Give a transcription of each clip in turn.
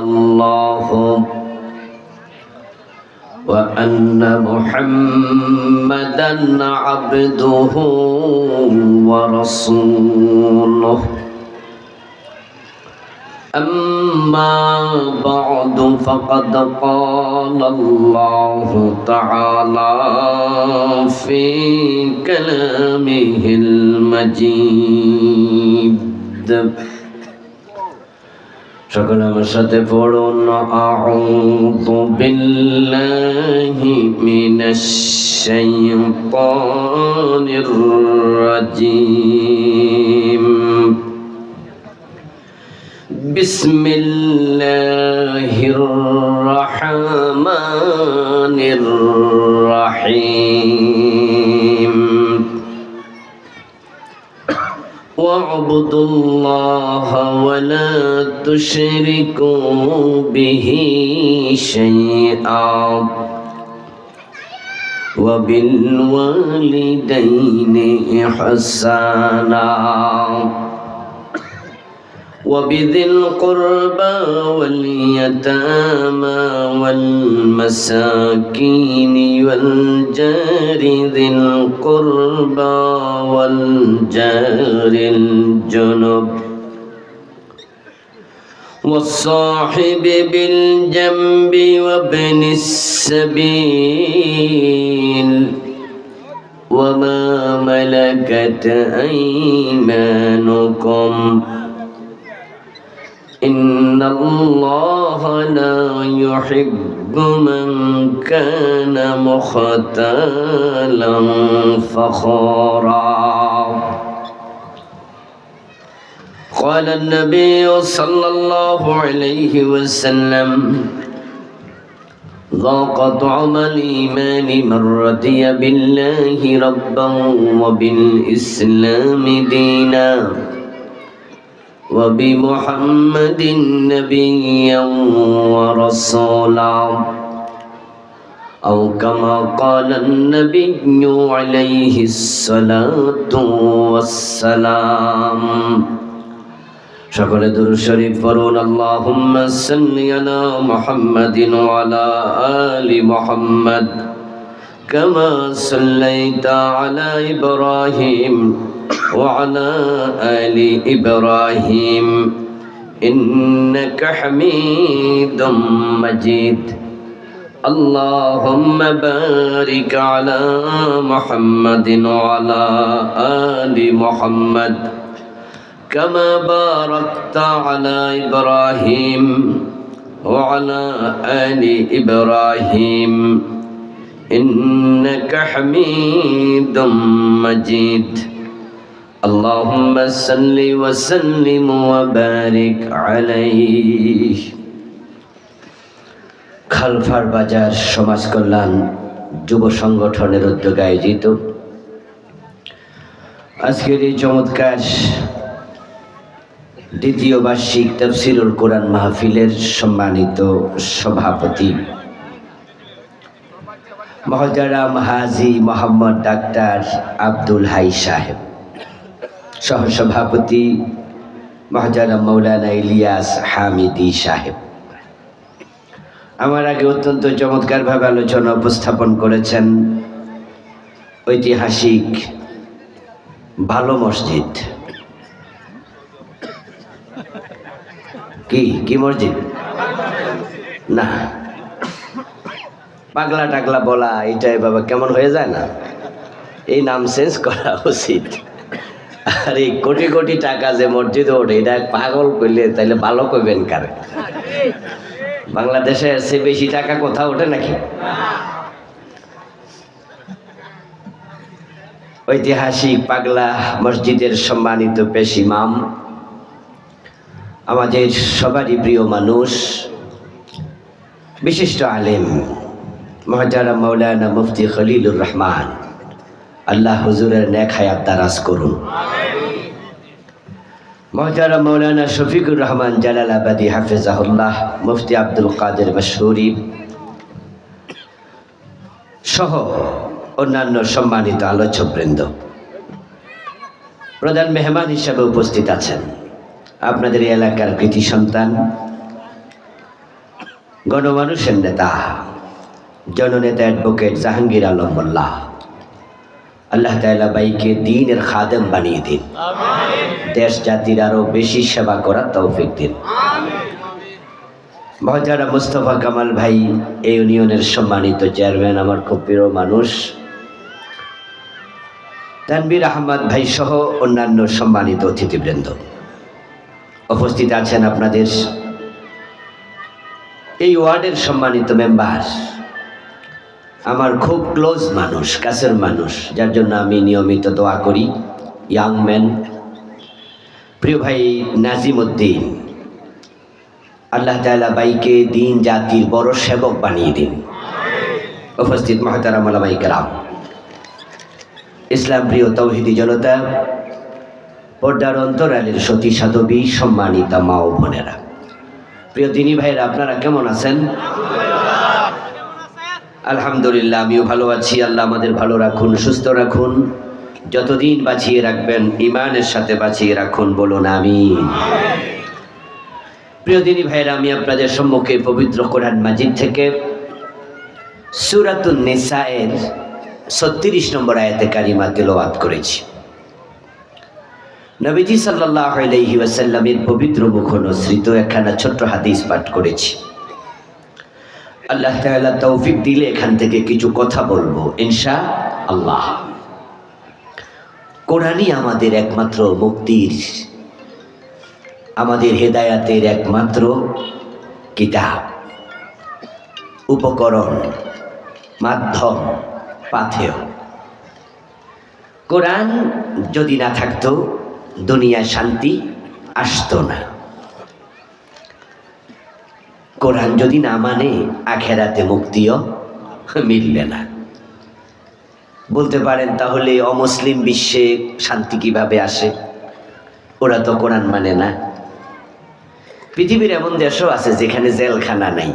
الله وأن محمدا عبده ورسوله أما بعد فقد قال الله تعالى في كلامه المجيد সকলে আমার সাথে পড়ুন আউযু বিল্লাহি মিনাশ শাইতানির রাজীম বিসমিল্লাহির রহমানির রহিম واعبدوا الله ولا تشركوا به شيئا وبالوالدين إحسانا وبذي القربى واليتامى والمساكين والجار ذي القربى والجار الجنب والصاحب بالجنب وابن السبيل وما ملكت أيمانكم إن الله لا يحب من كان مختالا فخورا قال النبي صلى الله عليه وسلم ذاق طعم الإيمان من رضي بالله ربا وبالإسلام دينا وبمحمد نبيا ورسولا أو كما قال النبي عليه الصلاة والسلام সকলে দুরূদ শরীফ পড়ুন আল্লাহুম্মা সাল্লি আলা মুহাম্মাদিন ওয়া আলা আলি মুহাম্মাদ কামা সাল্লাইতা আলা ইব্রাহিম وعلى آل إبراهيم إنك حميد مجيد اللهم بارك على محمد وعلى آل محمد كما باركت على إبراهيم وعلى آل إبراهيم إنك حميد مجيد اللهم صل وسلم وبارك عليه খালফার বাজার সমাজ কল্যাণ যুব সংগঠনের উদ্যোগে আয়োজিত আজকের এই চমৎকার দ্বিতীয় বার্ষিক তাফসীরুল কোরআন মাহফিলের সম্মানিত সভাপতি মহতারাম হাজী মোহাম্মদ ডাক্তার আব্দুল হাই সাহেব, সহসভাপতি মহতারাম মৌলানা ইলিয়াস হামিদি সাহেব, আমার আগে অত্যন্ত চমৎকারভাবে আলোচনা উপস্থাপন করেছেন ঐতিহাসিক ভালো মসজিদ। কি মসজিদ না, পাগলা টাগলা বলা এটাই বাবা কেমন হয়ে যায় না? এই নাম চেঞ্জ করা উচিত। আর এই কোটি কোটি টাকা যে মসজিদ ওঠে এটা পাগল করলে তাইলে ভালো করবেন কারে? বাংলাদেশে সে বেশি টাকা কোথাও ওঠে নাকি? ঐতিহাসিক পাগলা মসজিদের সম্মানিত পেশ ইমাম, আমাদের সবারই প্রিয় মানুষ, বিশিষ্ট আলেম মহতারাম মাওলানা মুফতি খলিলুর রহমান, আল্লাহ হুজুরের নেক হায়াত দারাজ করুন। মহতারাম মাওলানা শফিকুর রহমান জালালাবাদী হাফেজাহুল্লাহ, মুফতি আব্দুল কাদের মশহুরি সহ অন্যান্য সম্মানিত আলোচকবৃন্দ, প্রধান মেহমান হিসাবে উপস্থিত আছেন আপনাদের এলাকার কৃতি সন্তান গণমানুষের নেতা, জননেতা অ্যাডভোকেট জাহাঙ্গীর আলম মোল্লা, আল্লাহ তাআলা ভাইকে দ্বীনের খাদেম বানিয়ে দিন, দেশ জাতির আরো বেশি সেবা করার তৌফিক দিন। মহাজারা মুস্তফা কামাল ভাই এই ইউনিয়নের সম্মানিত চেয়ারম্যান, আমার খুব প্রিয় মানুষ, তানভীর আহমদ ভাই সহ অন্যান্য সম্মানিত অতিথিবৃন্দ উপস্থিত আছেন, আপনাদের এই ওয়ার্ডের সম্মানিত মেম্বার, আমার খুব ক্লোজ মানুষ, কাছের মানুষ, যার জন্য আমি নিয়মিত দোয়া করি, ইয়াং ম্যান, প্রিয় ভাই নাজিম উদ্দিন, আল্লাহ তাআলা ভাইকে দিন জাতির বড় সেবক বানিয়ে দিন। উপস্থিত মুহতারাম উলামায়ে কেরাম, ইসলাম প্রিয় তৌহিদি জনতা, পর্দার অন্তরালের সতী সাধবী, সম্মানিতা মা ও বোনেরা, প্রিয় দিনী ভাইরা, আপনারা কেমন আছেন? আলহামদুলিল্লাহ, আমিও ভালো আছি। আল্লাহ আমাদের ভালো রাখুন, সুস্থ রাখুন, যতদিন বাঁচিয়ে রাখবেন ঈমানের সাথে বাঁচিয়ে রাখুন, বলুন আমিন। প্রিয় দিনী ভাইরা, আমি আপনাদের সম্মুখে পবিত্র কোরআন মাজিদ থেকে সূরাতুন নিসায়ের 36 নম্বর আয়াতে কারিমা তেলাওয়াত করেছি। নবীজি সাল্লাল্লাহু আলাইহি ওয়াসাল্লামের পবিত্র মুখনসৃত একখানা ছোট্ট হাদিস পাঠ করেছি। আল্লাহ তাআলা তৌফিক দিলে এখান থেকে কিছু কথা বলবো ইনশাআল্লাহ। কোরআনই আমাদের একমাত্র মুক্তির, আমাদের হেদায়াতের একমাত্র কিতাব, উপকরণ, মাধ্যম, পাথেয়। কোরআন যদি না থাকতো দুনিয়ায় শান্তি আসতো না। কোরআন যদি না মানে আখেরাতে মুক্তিও মিলবে না। বলতে পারেন তাহলে অমুসলিম বিশ্বে শান্তি কিভাবে আসে? ওরা তো কোরআন মানে না। পৃথিবীর এমন দেশও আছে যেখানে জেলখানা নাই,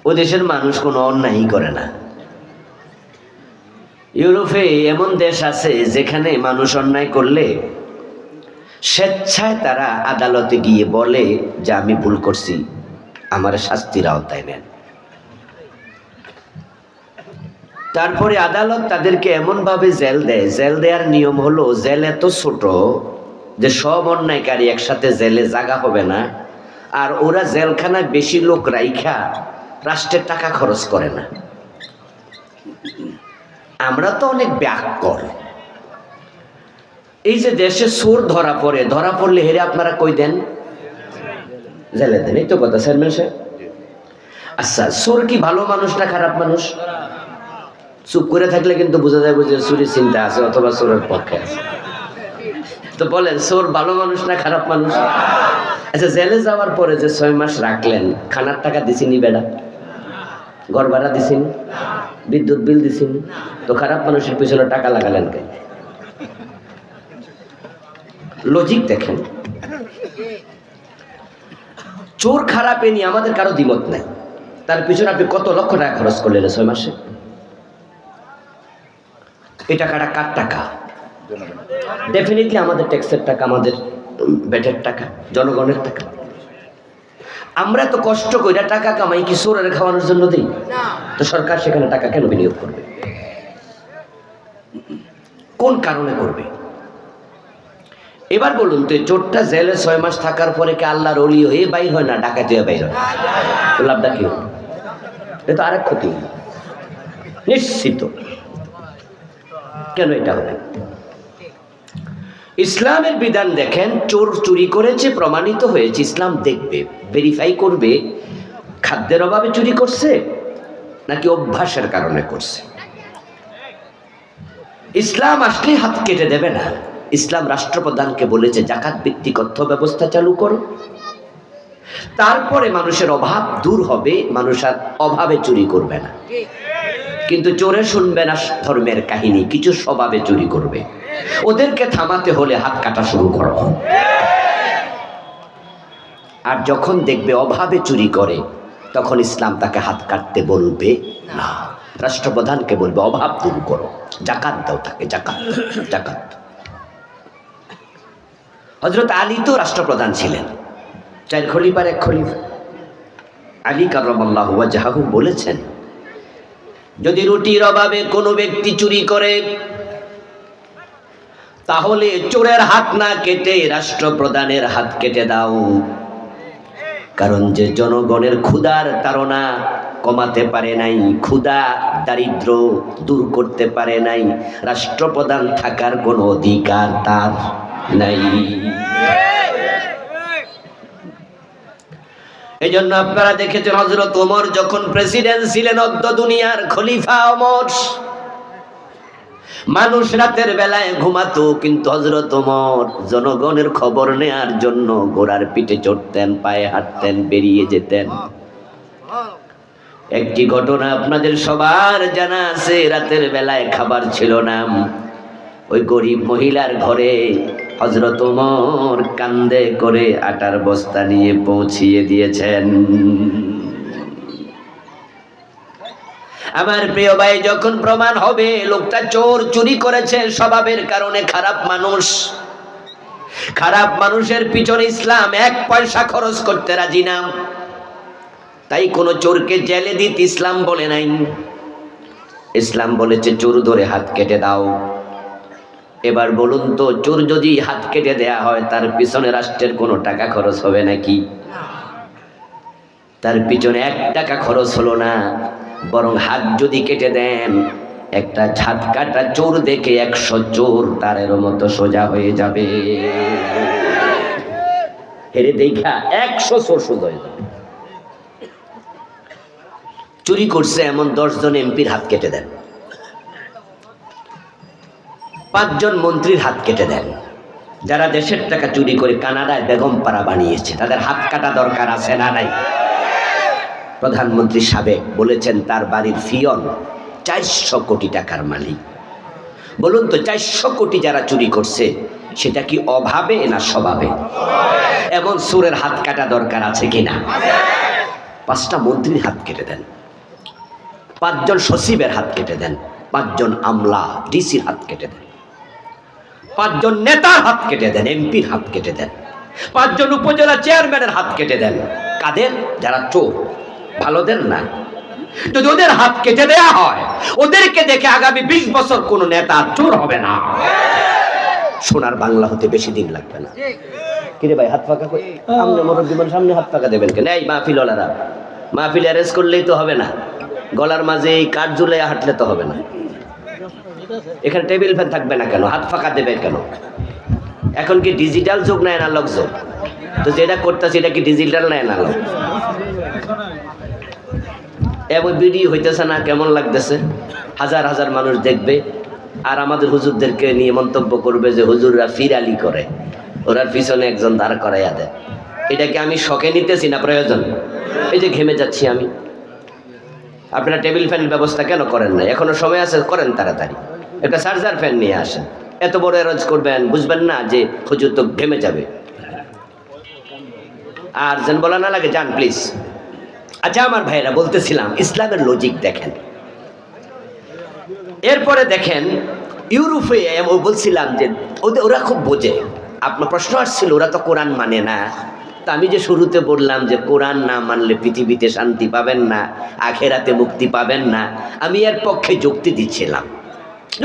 ও দেশের মানুষ কোনো অন্যায়ই করে না। ইউরোপে এমন দেশ আছে যেখানে মানুষ অন্যায় করলে স্বেচ্ছায় তারা আদালতে গিয়ে বলে যে আমি ভুল করছি, আমার শাস্তির আওতায় নেন। তারপরে আদালত তাদেরকে এমনভাবে জেল দেয়, জেল দেওয়ার নিয়ম হলো জেল এত ছোট যে সব অন্যায়কারী একসাথে জেলে জায়গা হবে না, আর ওরা জেলখানায় বেশি লোক রাইখা রাষ্ট্রের টাকা খরচ করে না। আমরা তো অনেক ব্যাককর। এই যে দেশে চোর ধরা পড়লে হেরে আপনারা কই দেন? জেলে দেন, এই তো কথা চেয়ারম্যান সাহেব। আচ্ছা, চোর কি ভালো মানুষ না খারাপ মানুষ? চুপ করে থাকলে কিন্তু বোঝা যাবে যে চুরির চিন্তা আছে অথবা চোরের পক্ষে আছে। তো বলেন, চোর ভালো মানুষ না খারাপ মানুষ? আচ্ছা, জেলে যাওয়ার পরে যে 6 মাস রাখলেন, খানার টাকা দিছিনি বেড়া? ঘর ভাড়া দিছিনি? বিদ্যুৎ বিল দিছিনি? তো খারাপ মানুষের পিছনে টাকা লাগালেন কেন? লজিক দেখেন। চোর খারাপ এ নিয়ে আমাদের কারো দ্বিমত নাই। তার পিছনে আপনি কত লক্ষ টাকা খরচ করলেন 6 মাসে? এই টাকাটা কার টাকা? ডেফিনেটলি আমাদের ট্যাক্সের টাকা, আমাদের বেটের টাকা, জনগণের টাকা। আমরা তো কষ্ট করে টাকা কামাই কি চোরের খাওয়ানোর জন্য দিই? তো সরকার সেখানে টাকা কেন বিনিয়োগ করবে? কোন কারণে করবে? এবার বলুন তো, চোরটা জেলে 6 মাস থাকার পরে কি আল্লাহর ওলি হয়ে বাইর হয় না ডাকাতি হয়ে বাইর হয়? লাভটা কি? এ তো আরেক ক্ষতি নিশ্চিত। কেন এটা হবে? ইসলামের বিধান দেখেন, চোর চুরি করেছে প্রমাণিত হয়েছে, ইসলাম দেখবে, ভেরিফাই করবে খাদ্যের অভাবে চুরি করছে নাকি অভ্যাসের কারণে করছে। ইসলাম আসলে হাত কেটে দেবে না। ইসলাম রাষ্ট্রপ্রধানকে বলেছে জাকাত ভিত্তিক অর্থ ব্যবস্থা চালু করো, তারপরে মানুষের অভাব দূর হবে, মানুষ আর অভাবে চুরি করবে না। কিন্তু চোরে শুনবে না ধর্মের কাহিনী, কিছু স্বভাবে চুরি করবে। ওদেরকে থামাতে হলে হাত কাটা শুরু করো। আর যখন দেখবে অভাবে চুরি করে, তখন ইসলাম তাকে হাত কাটতে বলবে না। রাষ্ট্রপ্রধানকে বলবে অভাব দূর করো, জাকাত দাও তাকে, জাকাত জাকাত। হযরত আলী তো রাষ্ট্রপ্রধান ছিলেন, 4 খলিফার 1 খলিফা। আলী কাররামাল্লাহু ওয়াজহাহু বলেছেন, যদি রুটির অভাবে কোনো ব্যক্তি চুরি করে, তাহলে চোরের হাত না কেটে রাষ্ট্রপ্রধানের হাত কেটে দাও। কারণ যে জনগণের ক্ষুধার তাড়না কমাতে পারে নাই, ক্ষুধা দারিদ্র দূর করতে পারে নাই, রাষ্ট্রপ্রধান থাকার কোনো অধিকার তার নাই। এই জন্য আপনারা দেখেছেন হযরত ওমর যখন প্রেসিডেন্ট ছিলেন, অদ্য দুনিয়ার খলিফা ওমর, মানুষ রাতের বেলায় ঘুমাতো, কিন্তু হযরত ওমর জনগণের খবর নেয়ার জন্য ঘোড়ার পিঠে চড়তেন, পায়ে হাঁটতেন, বেরিয়ে যেতেন। একটি ঘটনা আপনাদের সবার জানা আছে, রাতের বেলায় খাবার ছিল না, ওই গরিব মহিলার ঘরে হযরত ওমর কান্দে করে আটার বস্তা নিয়ে পৌঁছিয়ে দিয়েছেন। আমার প্রিয় ভাই, যখন প্রমাণ হবে লোকটা চোর, চুরি করেছে স্বভাবের কারণে, খারাপ মানুষ, খারাপ মানুষের পিছনে ইসলাম এক পয়সা খরচ করতে রাজি না। তাই কোন চোরকে জেলে দিতে ইসলাম বলে নাই, ইসলাম বলেছে চোর ধরে হাত কেটে দাও। এবার বলুন তো, চোর যদি হাত কেটে দেয়া হয়, তার পিছনে রাষ্ট্রের কোনো টাকা খরচ হবে নাকি? তার পিছনে 1 টাকা খরচ হলো না, বরং হাত যদি কেটে দেন, একটা হাত কাটা চোর দেখে 100 চোর তারের মতো সোজা হয়ে যাবে। হেরে দেখা 100 চোর সোজা হয়ে যাবে। চুরি করছে এমন 10 জন এমপির হাত কেটে দেন, 5 জন মন্ত্রীর হাত কেটে দেন। যারা দেশের টাকা চুরি করে কানাডায় বেগম পাড়া বানিয়েছে, তাদের হাত কাটা দরকার আছে না নাই? প্রধানমন্ত্রী সাবেক বলেছেন তার বাড়ির ফিয়ন 400 কোটি টাকার মালিক। বলুন তো, 400 কোটি যারা চুরি করছে, সেটা কি অভাবে না স্বভাবে? এমন চোরের হাত কাটা দরকার আছে কিনা? 5টা মন্ত্রীর হাত কেটে দেন, 5 জন সচিবের হাত কেটে দেন, 5 জন আমলা ডিসির হাত কেটে দেন, 5 জন নেতার হাত কেটে দেন, এমপির হাত কেটে দেন, 5 জন উপজেলা চেয়ারম্যানের হাত কেটে দেন। কাদের? যারা চোর, ভালোদের না। যদি ওদের হাত কেটে দেয়া হয়, ওদেরকে দেখে আগামী 20 বছর কোন নেতা চোর হবে না। সোনার বাংলা হতে বেশি দিন লাগবে না। কিরে ভাই, হাত ফাঁকা করে সামনে মুরব্বি মানুষ, সামনে হাত ফাঁকা দেবেন কেন? এই মাহফিলওয়ালারা, মাহফিল অ্যারেঞ্জ করলেই তো হবে না, গলার মাঝে এই কাঠ ঝুলে হাঁটলে তো হবে না। এখানে টেবিল ফ্যান থাকবে না কেন? হাত ফাঁকা দেবে কেন? এখন কি ডিজিটাল যুগ না অ্যানালগ যুগ? তো যেটা করতেছি এটা কি ডিজিটাল না অ্যানালগ? এমন ভিডিও হইতেছে না? কেমন লাগতেছে? হাজার হাজার মানুষ দেখবে, আর আমাদের হুজুরদেরকে নিয়ে মন্তব্য করবে যে হুজুররা ফিরালি করে, ওরার পিছনে একজন দাঁড় করাইয়া দেয়। এটাকে আমি শখে নিতেছি না প্রয়োজন? এই যে ঘেমে যাচ্ছি আমি, আপনারা টেবিল ফ্যানের ব্যবস্থা কেন করেন না? এখনো সময় আছে, করেন তাড়াতাড়ি, একটা চার্জার ফ্যান নিয়ে আসেন। এত বড় এরজ করবেন, বুঝবেন না যে হুজুর তো ঘেমে যাবে। আর যেন বলা না লাগে, যান প্লিজ। আচ্ছা আমার ভাইরা, বলতেছিলাম ইসলামের লজিক দেখেন। এরপরে দেখেন ইউরোপে, বলছিলাম যে ওরা খুব বোঝে। আপনার প্রশ্ন আসছিল ওরা তো কোরআন মানে না। তা আমি যে শুরুতে বললাম যে কোরআন না মানলে পৃথিবীতে শান্তি পাবেন না, আখেরাতে মুক্তি পাবেন না, আমি এর পক্ষে যুক্তি দিচ্ছিলাম।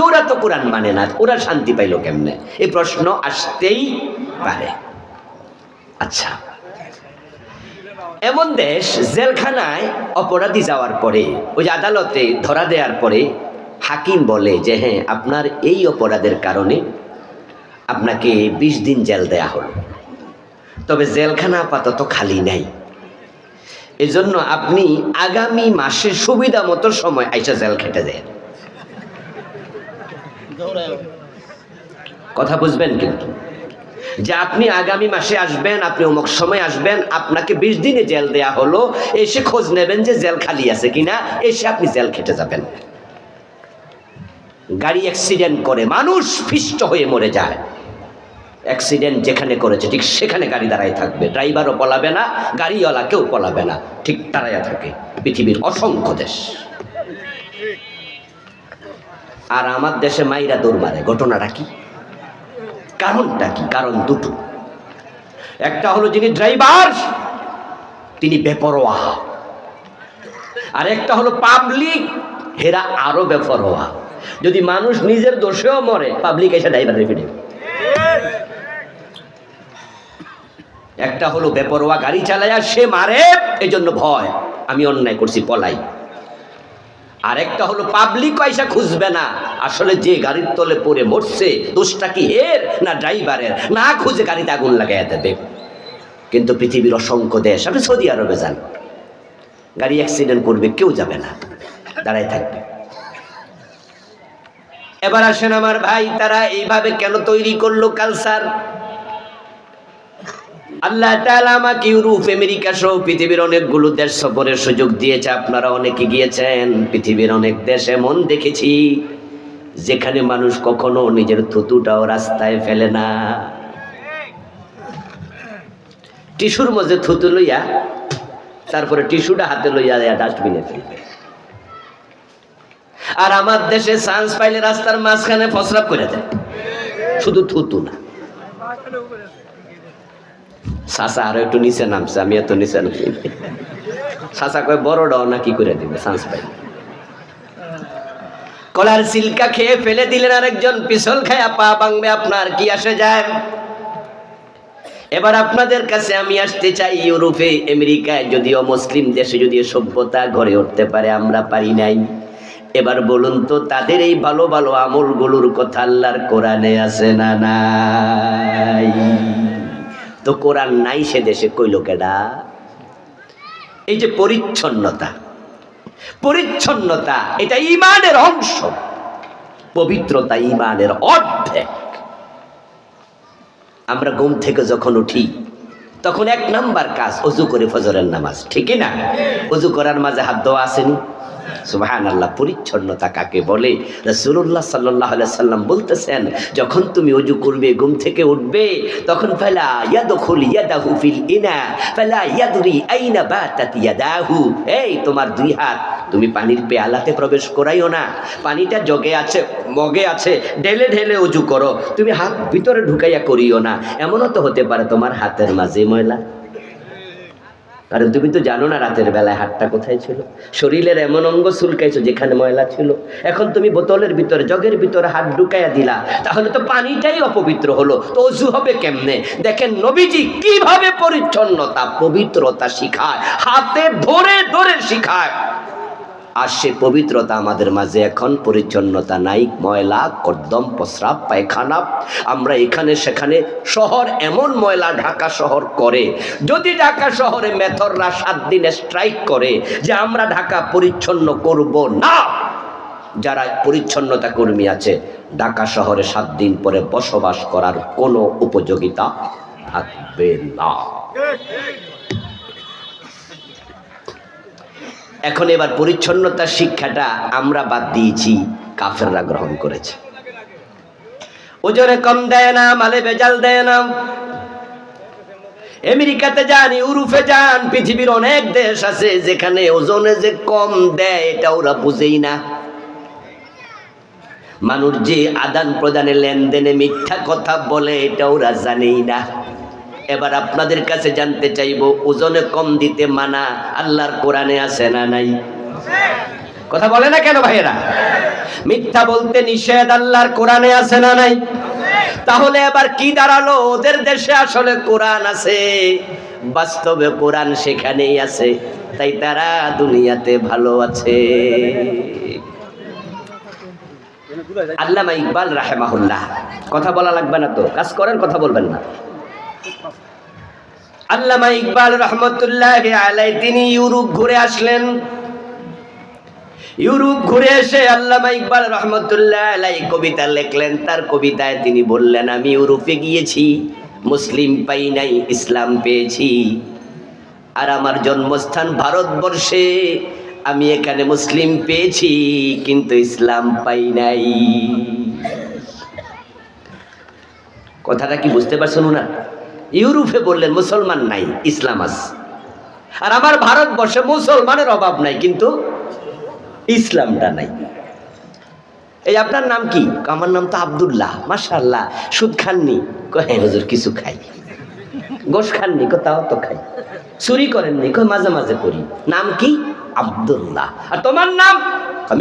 ওরা তো কোরআন মানে না, ওরা শান্তি পাইল কেমনে? এই প্রশ্ন আসতেই পারে। আচ্ছা, এমন দেশ জেলখানায় অপরাধী যাওয়ার পরে, ওই আদালতে ধরা দেওয়ার পরে হাকিম বলে যে হ্যাঁ, আপনার এই অপরাধের কারণে আপনাকে 20 দিন জেল দেয়া হলো, তবে জেলখানা আপাতত খালি নাই, এজন্য আপনি আগামী মাসে সুবিধা মতো সময় আইসা জেল খেটে দেন। কথা বুঝবেন কিন্তু, যে আপনি আগামী মাসে আসবেন, আপনি অমুক সময় আসবেন, আপনাকে 20 দিনে জেল দেয়া হলো, এসে খোঁজ নেবেন যে জেল খালি আছে কিনা, এসে আপনি জেল খেটে যাবেন। গাড়ি অ্যাক্সিডেন্ট করে মানুষ ফিষ্ট হয়ে মরে যায়, অ্যাক্সিডেন্ট যেখানে করেছে ঠিক সেখানে গাড়ি দাঁড়ায় থাকবে, ড্রাইভারও পলাবে না, গাড়িওয়ালা কেউ পলাবে না, ঠিক দাঁড়াইয়া থাকে পৃথিবীর অসংখ্য দেশ। আর আমার দেশে মাইরা দৌড় মারে। ঘটনাটা কি? কারণটা কি? কারণ দুটো। একটা হলো যিনি ড্রাইভার তিনি বেপরোয়া, আর একটা হলো পাবলিক, হেরা আরো বেপরোয়া। যদি মানুষ নিজের দোষেও মরে, পাবলিক এসে ড্রাইভার রেখে দেবে। একটা হলো বেপরোয়া গাড়ি চালায় সে মারে, এই জন্য ভয়, আমি অন্যায় করছি পলাই। আর একটা হলো পাবলিক পয়সা খুঁজবে না, আসলে যে গাড়ির তলে পড়ে মরছে দোষটা কি এর না ড্রাইভারের, না খুঁজে গাড়িতে আগুন লাগাইয়া দেবে। কিন্তু পৃথিবীর অসংখ্য দেশ, আপনি সৌদি আরবে যান, গাড়ি অ্যাক্সিডেন্ট করবে, কেউ যাবে না, দাঁড়ায় থাকবে। এবার আসেন আমার ভাই, তারা এইভাবে কেন তৈরি করলো কালচার? আল্লাহ তাআলা আমাকে ইউরোপ, আমেরিকা সহ পৃথিবীর অনেকগুলো দেশ সফরের সুযোগ দিয়েছে। আপনারা অনেকে গিয়েছেন। পৃথিবীর অনেক দেশ এমন দেখেছি যেখানে মানুষ কখনো নিজের থুতুটাও রাস্তায় ফেলে না। টিস্যুর মধ্যে থুতু লইয়া, তারপরে টিস্যুটা হাতে লইয়া ডাস্টবিনে ফেলবে। আর আমার দেশে চান্স পাইলে রাস্তার মাঝখানে প্রস্রাব করে দেয়, শুধু থুতু না। চাচা আরো একটু নিচে নামছে, আমি এত নিচে নামি। চাচা কয় বড়টাও না কি করে দিবে চান্স পাইলে। কলার সিল্কা খেয়ে ফেলে দিলেন, আরেকজন পিছল খায়া পা ভাঙবে, আপনার কি আসে যায়? এবার আপনাদের কাছে আমি আসতে চাই, ইউরোপে আমেরিকায় যদিও মুসলিম দেশে যদি সভ্যতা গড়ে উঠতে পারে, আমরা পারি নাই। এবার বলুন তো, তাদের এই ভালো ভালো আমলগুলোর কথা আল্লাহর কোরআনে আছে না নাই? তো কোরআন নাই সে দেশে কইল কেডা? এই যে পরিচ্ছন্নতা, পরিচ্ছন্নতা এটা ঈমানের অংশ, পবিত্রতা ঈমানের অর্ধেক। আমরা ঘুম থেকে যখন উঠি তখন এক নাম্বার কাজ ওযু করে ফজরের নামাজ, ঠিক না? ওযু করার মাঝে হাত ধোয়া আসেনি? সুবহানাল্লাহ। পরিচ্ছন্নতা কাকে বলে? রাসূলুল্লাহ সাল্লাল্লাহু আলাইহি সাল্লাম বলতেছেন, যখন তুমি ওযু করবে, ঘুম থেকে উঠবে, তখন ফালা ইয়াদখুল ইয়াদাহু ফিল ইনা ফালা ইয়াদরি আইনা বাতাত ইয়াদাহু। এই তোমার দুই হাত তুমি পানির পেয়ালাতে প্রবেশ করাইও না, পানিটা জগে আছে, মগে আছে, ঢেলে ঢেলে ওযু করো, তুমি হাত ভিতরে ঢুকাইয়া করিও না। এমনও তো হতে পারে তোমার হাতের মাঝে ময়লা, কারণ তুমি তো জানো না রাতের বেলায় হাতটা কোথায় ছিল। শরীরের এমন অঙ্গ চুলকাইছো যেখানে ময়লা ছিল, এখন তুমি বোতলের ভিতরে, জগের ভিতরে হাত ঢুকাইয়া দিলা, তাহলে তো পানিটাই অপবিত্র হলো, তো ওযু হবে কেমনে? দেখেন নবীজি কিভাবে পরিচ্ছন্নতা, পবিত্রতা শিখায়, হাতে ধরে ধরে শিখায়। আর সে পবিত্রতা আমাদের মাঝে এখন পরিচ্ছন্নতা নাই, ময়লা, কর্দম, প্রস্রাব, পায়খানা। আমরা এখানে সেখানে, শহর এমন ময়লা ঢাকা শহর করে, যদি ঢাকা শহরে মেথররা 7 দিনে স্ট্রাইক করে যে আমরা ঢাকা পরিচ্ছন্ন করব না, যারা পরিচ্ছন্নতা কর্মী আছে, ঢাকা শহরে 7 দিন পরে বসবাস করার কোনো উপযোগিতা থাকবে না। এখন এবার পরিচ্ছন্নতার শিক্ষাটা আমরা বাদ দিয়েছি, কাফেররা গ্রহণ করেছে। ওজনে কম দেয় না, মালে ভেজাল দেয় না। আমেরিকাতে যান, ইউরোপে যান, পৃথিবীর অনেক দেশ আছে যেখানে ওজনে যে কম দেয় এটা ওরা বুঝেই না। মানুষ যে আদান প্রদানে, লেনদেনে মিথ্যা কথা বলে এটা ওরা জানেই না। এবার আপনাদের কাছে জানতে চাইবো, ওজনে কম দিতে মানা আল্লাহর কোরআনে আছে না নাই? কথা বলে না কেন ভাইয়েরা? মিথ্যা বলতে নিষেধ আল্লাহর কোরআনে আছে না নাই? তাহলে এবার কি দাঁড়ালো? ওদের দেশে আসলে কোরআন আছে, বাস্তবে কোরআন সেখানেই আছে, তাই তারা দুনিয়াতে ভালো আছে। আল্লামা ইকবাল রাহিমাহুল্লাহ, কথা বলা লাগবে না তো, কাজ করেন, কথা বলবেন না। আল্লামা ইকবাল রহমতুল্লাহি আলাইহি তিনি ইউরোপ ঘুরে আসলেন। ইউরোপ ঘুরে এসে আল্লামা ইকবাল রহমতুল্লাহি আলাইহি কবিতা লিখলেন। তার কবিতায় তিনি বললেন, আমি ইউরোপে গিয়েছি, মুসলিম পাই নাই, ইসলাম পেয়েছি। আর আমার জন্মস্থান ভারতবর্ষে, আমি এখানে মুসলিম পেয়েছি কিন্তু ইসলাম পাই নাই। কথাটা কি বুঝতে পারছেন না? ইউরোপে বললেন মুসলমান নাই, ইসলাম আছে। আর আমার ভারতবর্ষে মুসলমানের অভাব নাই কিন্তু ইসলামটা নাই। এই আপনার নাম কি? আমার নাম তো আব্দুল্লাহ। মাশাআল্লাহ। সুদ খাননি? কয় হুজুর কিছু খাই। গোশ খাননি? তাও তো খাই। চুরি করেননি? কয় মাঝে মাঝে করি। নাম কি? আব্দুল্লাহ। আর তোমার নাম?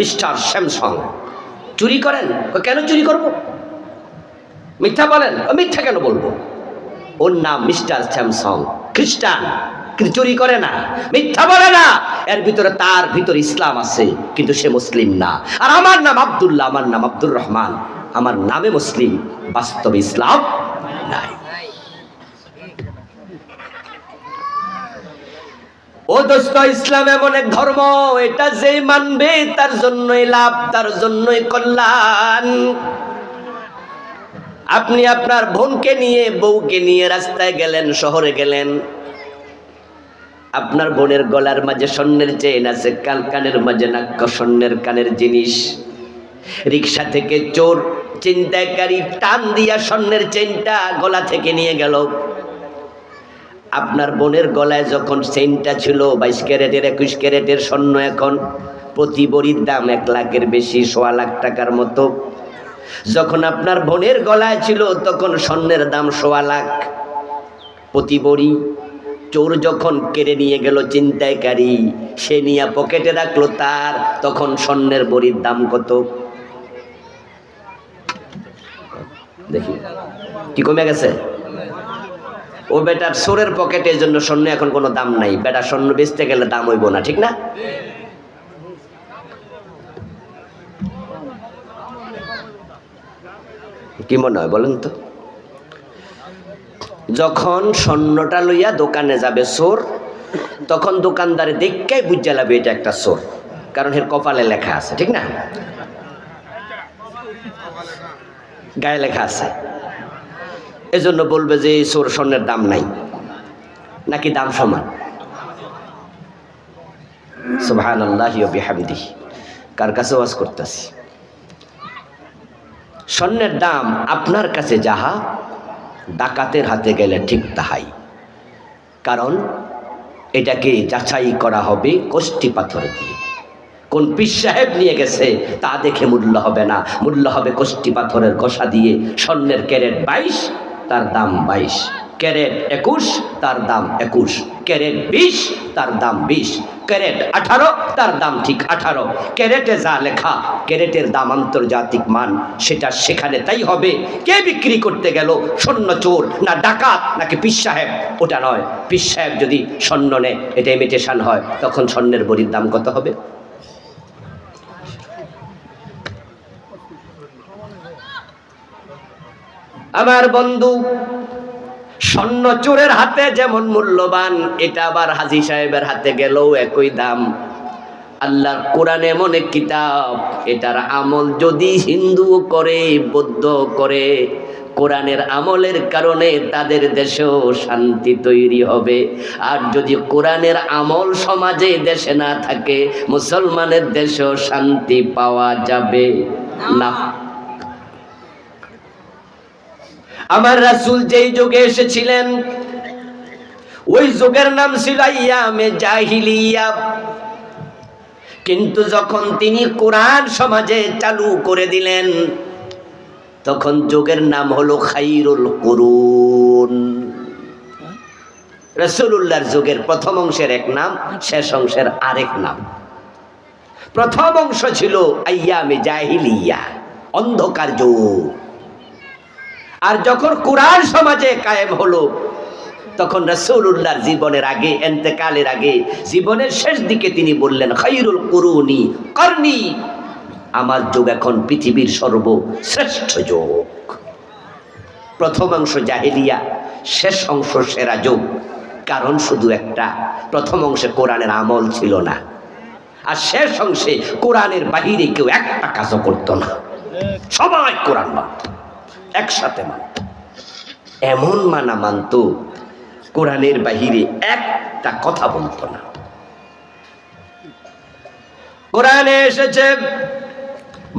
Mister Samsung. চুরি করেন? কেন চুরি করব? মিথ্যা বলেন? মিথ্যা কেন বলবো? ওর নাম মিস্টার স্যামসং, খ্রিস্টান, কিন্তু চুরি করে না, মিথ্যা বলে না। এর ভিতরে তার ভিতরে ইসলাম আছে, কিন্তু সে মুসলিম না। আর আমার নাম আব্দুল্লাহ, আমার নাম আব্দুর রহমান, আমার নামে মুসলিম, বাস্তবে ইসলাম নাই। ও দোস্ত, ইসলাম এমন এক ধর্ম, এটা যে মানবে তার জন্যই লাভ, তার জন্যই কল্যাণ। আপনি আপনার বোনকে নিয়ে, বউকে নিয়ে রাস্তায় গেলেন, শহরে গেলেন, আপনার বোনের গলার মাঝে স্বর্ণের চেইন আছে, কানের মাঝে নাক্য স্বর্ণের কানের জিনিস। রিক্সা থেকে চোর ছিনতাইকারী টান দিয়া স্বর্ণের চেইনটা গলা থেকে নিয়ে গেল। আপনার বোনের গলায় যখন চেইনটা ছিল 22 ক্যারেটের, 21 ক্যারেটের স্বর্ণ, এখন প্রতি ভরির দাম 1 লাখের বেশি, 1.25 লাখ টাকার মতো। যখন আপনার বোনের গলায় ছিল তখন স্বর্ণের দাম 1.25 লাখ প্রতি ভরি। চোর যখন কেড়ে নিয়ে গেল ছিনতাইকারী, সে নিয়ে পকেটে রাখলো তার, তখন স্বর্ণের ভরির দাম কত? দেখি কি কমে গেছে? ও বেটার চোরের পকেটে, এই জন্য স্বর্ণ এখন কোনো দাম নাই। বেটা স্বর্ণ বেচতে গেলে দাম হইব না, ঠিক না? কি মনে হয় বলেন তো? যখন স্বর্ণটা লইয়া দোকানে যাবে চোর, তখন দোকানদারে দেখেই বুঝা যাবে এটা একটা চোর, কারণ এর কপালে লেখা আছে, ঠিক না? গায়ে লেখা আছে, এজন্য বলবে যে এই চোর স্বর্ণের দাম নাই, নাকি দাম সমান। সুবহানাল্লাহি ওয়া বিহামদিহি। কার কাছে ওয়াজ করতেছি? স্বর্ণের দাম আপনার কাছে যাহা, ডাকাতের হাতে গেলে ঠিক তাহাই। কারণ এটাকে যাচাই করা হবে কষ্টি পাথর দিয়ে। কোন পীর সাহেব নিয়ে গেছে তা দেখে মূল্য হবে না, মূল্য হবে কষ্টি পাথরের ঘষা দিয়ে। স্বর্ণের ক্যারেট 22, তার দাম 22, ক্যারেট 21, তার দাম 21, ক্যারেট 20, তার দাম 20, ক্যারেট 18, তার দাম ঠিক 18। ক্যারেটে যা লেখা, ক্যারেটের দাম আন্তর্জাতিক মান, সেটা সেখানে তাই হবে। কে বিক্রি করতে গেল, স্বর্ণ চোর না ডাকাত নাকি পীর সাহেব, ওটা নয়। পীর সাহেব যদি স্বর্ণ নেয়, এটা ইমিটেশন হয়, তখন স্বর্ণের ভরির দাম কত হবে? আমার বন্ধু, স্বর্ণ চোরের হাতে যেমন মূল্যবান, এটা আবার হাজী সাহেবের হাতে গেলেও একই দাম। আল্লাহর কোরআন এমন এক কিতাব, এটার আমল যদি হিন্দু করে, বৌদ্ধ করে, কোরআনের আমলের কারণে তাদের দেশেও শান্তি তৈরি হবে। আর যদি কোরআনের আমল সমাজে দেশে না থাকে, মুসলমানের দেশেও শান্তি পাওয়া যাবে না। আমার রাসূল যেই যুগে এসেছিলেন, ওই যুগের নাম ছিল আইয়ামে জাহিলিয়া। কিন্তু যখন তিনি কোরআন সমাজে চালু করে দিলেন, তখন যুগের নাম হলো খায়রুল কুরুন। রাসূলুল্লাহর যুগের প্রথম অংশের এক নাম, শেষ অংশের আরেক নাম। প্রথম অংশ ছিল আইয়ামে জাহিলিয়া, অন্ধকার যুগ। আর যখন কোরআন সমাজে কায়েম হলো, তখন রাসূলুল্লাহর জীবনের আগে, ইন্তেকালের আগে, জীবনের শেষ দিকে তিনি বললেন, খায়রুল কুরুনি করনি, আমার যুগ এখন পৃথিবীর সর্বশ্রেষ্ঠ যুগ। প্রথম অংশ জাহেলিয়া, শেষ অংশ সেরা যুগ। কারণ শুধু একটা, প্রথম অংশে কোরআনের আমল ছিল না, আর শেষ অংশে কোরআনের বাহিরে কেউ একটা কাজও করতো না, সবাই কোরআন মানত, একসাথে মানত। এমন মানা মানত, কোরআনের বাহিরে একটা কথা বলতো না। কোরআনে এসেছে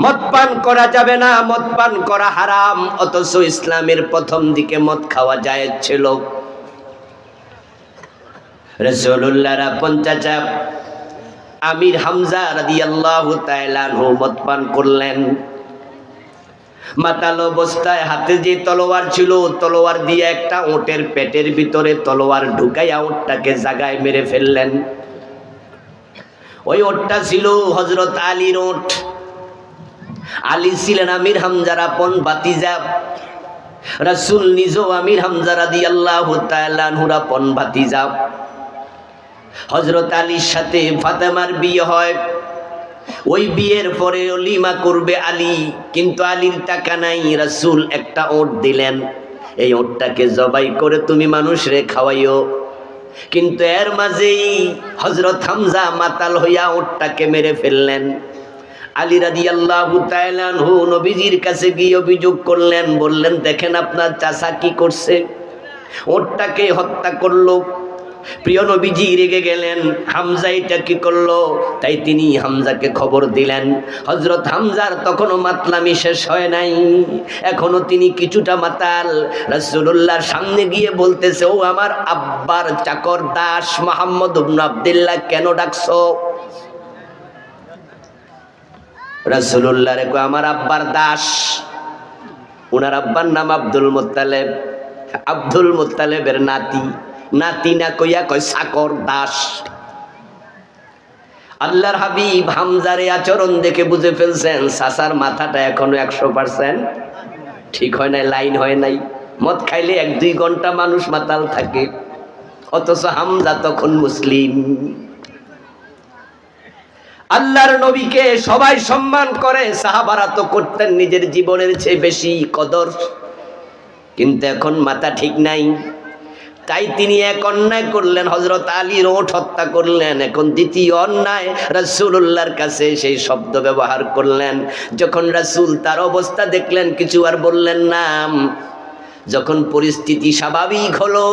মদ পান করা যাবে না, মদ পান করা হারাম, অথচ ইসলামের প্রথম দিকে মদ খাওয়া জায়েজ ছিল। রাসূলুল্লাহর আপন চাচা আমির হামজা রাদিয়াল্লাহু তাআলা আনহু মদ পান করলেন। মাতাল অবস্থায় হাতে যে তলোয়ার ছিল, তলোয়ার দিয়ে একটা ওটের পেটের ভিতরে তলোয়ার ঢুকাইয়া ওটটাকে জাগায় মেরে ফেললেন। ওই ওটটা ছিল হযরত আলীর ওট। আলী ছিলেন আমির হামজার আপন ভাতিজা, রাসূল নিজেও আমির হামজা রাদিয়াল্লাহু তাআলা আনহুর আপন ভাতিজা। হযরত আলীর সাথে ফাতেমার বিয়ে হয়। ওই বিয়ের পরে ওলিমা করবে আলী, কিন্তু আলীর টাকা নাই। রাসূল একটা ওট দিলেন, এই ওটটাকে জবাই করে তুমি মানুষরে খাওয়াইও। কিন্তু এর মাঝেই হযরত হামজা মাতাল হইয়া ওটটাকে মেরে ফেললেন। আলী রাদিয়াল্লাহু তাআলা আনহু নবীজির কাছে গিয়ে অভিযোগ করলেন, বললেন দেখেন আপনার চাচা কি করছে, ওটটাকে হত্যা করলো। প্রিয় নবীজি রেগে গেলেন, হামজা এটা কি করলো? তাই তিনি হামজাকে খবর দিলেন। হযরত হামজার তখনও মাতলামি শেষ হয় নাই, এখনো তিনি কিছুটা মাতাল। রাসূলুল্লাহর সামনে গিয়ে বলতেছে, ও আমার আব্বার চাকর দাস মুহাম্মদ ইবনে আব্দুল্লাহ, কেন ডাকছো? রাসূলুল্লাহ রে কয় আমার আব্বার দাস। ওনার আব্বার নাম আব্দুল মুত্তালিব, আব্দুল মুত্তালিবের নাতি। নাতি না কইয়া কয় চাকর দাস। আল্লাহর হাবিব হামজার এই আচরণ দেখে বুঝে ফেলছেন চাচার মাথাটা এখনো 100% ঠিক হয় নাই, লাইন হয় নাই। মদ খাইলে 1-2 ঘন্টা মানুষ মাতাল থাকে, অথচ হামজা তখন মুসলিম। আল্লাহর নবীকে সবাই সম্মান করে, সাহাবারা তো করতেন নিজের জীবনের চেয়ে বেশি কদর, কিন্তু এখন মাথা ঠিক নাই। তাই তিনি এক অন্যায় করলেন, হযরত আলীর ওট হত্যা করলেন। এখন দ্বিতীয় অন্যায়, রাসূলুল্লাহর কাছে সেই শব্দ ব্যবহার করলেন। যখন রাসূল তার অবস্থা দেখলেন, কিছু আর বললেন না। যখন পরিস্থিতি স্বাভাবিক হলো,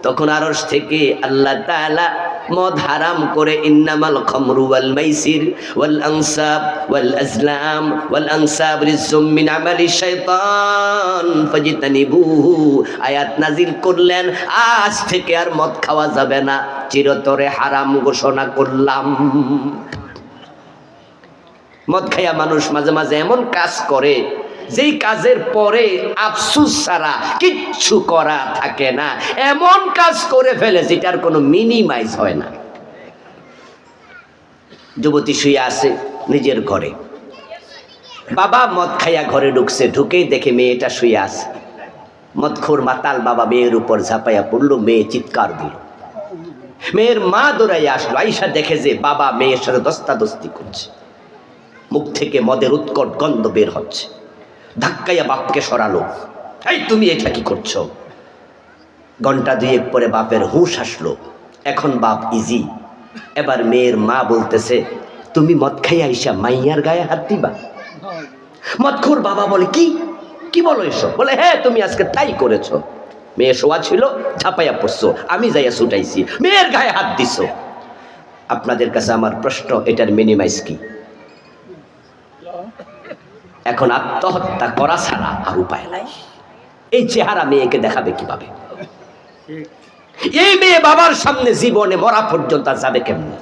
তখন আরশ থেকে আল্লাহ তাআলা মদ হারাম করে, ইন্নামাল খামরু ওয়াল মাইসির ওয়াল আনসাব ওয়াল আজলাম ওয়াল আনসাব রিজসুম মিন আমালি শাইতান ফাজতানিবুহু আয়াত নাজিল করলেন। আজ থেকে আর মদ খাওয়া যাবে না, চিরতরে হারাম ঘোষণা করলাম। মদ খাইয়া মানুষ মাঝে মাঝে এমন কাজ করে যেই কাজের পরে আফসোস ছাড়া কিচ্ছু করা থাকে না, এমন কাজ করে ফেলে যেটার কোনো মিনিমাইজ হয় না। যুবতী শুয়ে আছে নিজের ঘরে, বাবা মদ খাইয়া ঘরে ঢুকছে, ঢুকেই দেখে মেয়েটা শুয়ে আছে। মদখোর মাতাল বাবা মেয়ের উপর ঝাঁপাইয়া পড়লো, মেয়ে চিৎকার দিল। মেয়ের মা দৌড়াইয়া আসলো, আইসা দেখে যে বাবা মেয়ের সাথে দস্তাদস্তি করছে, মুখ থেকে মদের উৎকট গন্ধ বের হচ্ছে। ধাক্কাইয়া বাপকে সরালো, এই তুমি এটা কি করছো? ঘন্টা 2 পরে বাপের হুঁশ আসলো, এখন বাপ ইজি। এবার মেয়ের মা বলতেছে, তুমি মদ খাইয়া আইসা মাইয়ার গায়ে হাত দিবা? মদখোর বাবা বলে, কি কি বলো এসব? বলে, হ্যাঁ তুমি আজকে তাই করেছো। মেয়ে শোয়া ছিল, ঝাঁপাইয়া পড়ছো, আমি যাইয়া ছুটাইছি, মেয়ের গায়ে হাত দিছো। আপনাদের কাছে আমার প্রশ্ন, এটার মিনিমাইজ কি? এখন আত্মহত্যা করা ছাড়া আর উপায় নাই। এই চেহারা মেয়েকে দেখাবে কিভাবে? এই মেয়ে বাবার সামনে জীবনে মরা পর্যন্ত যাবে কেমনে?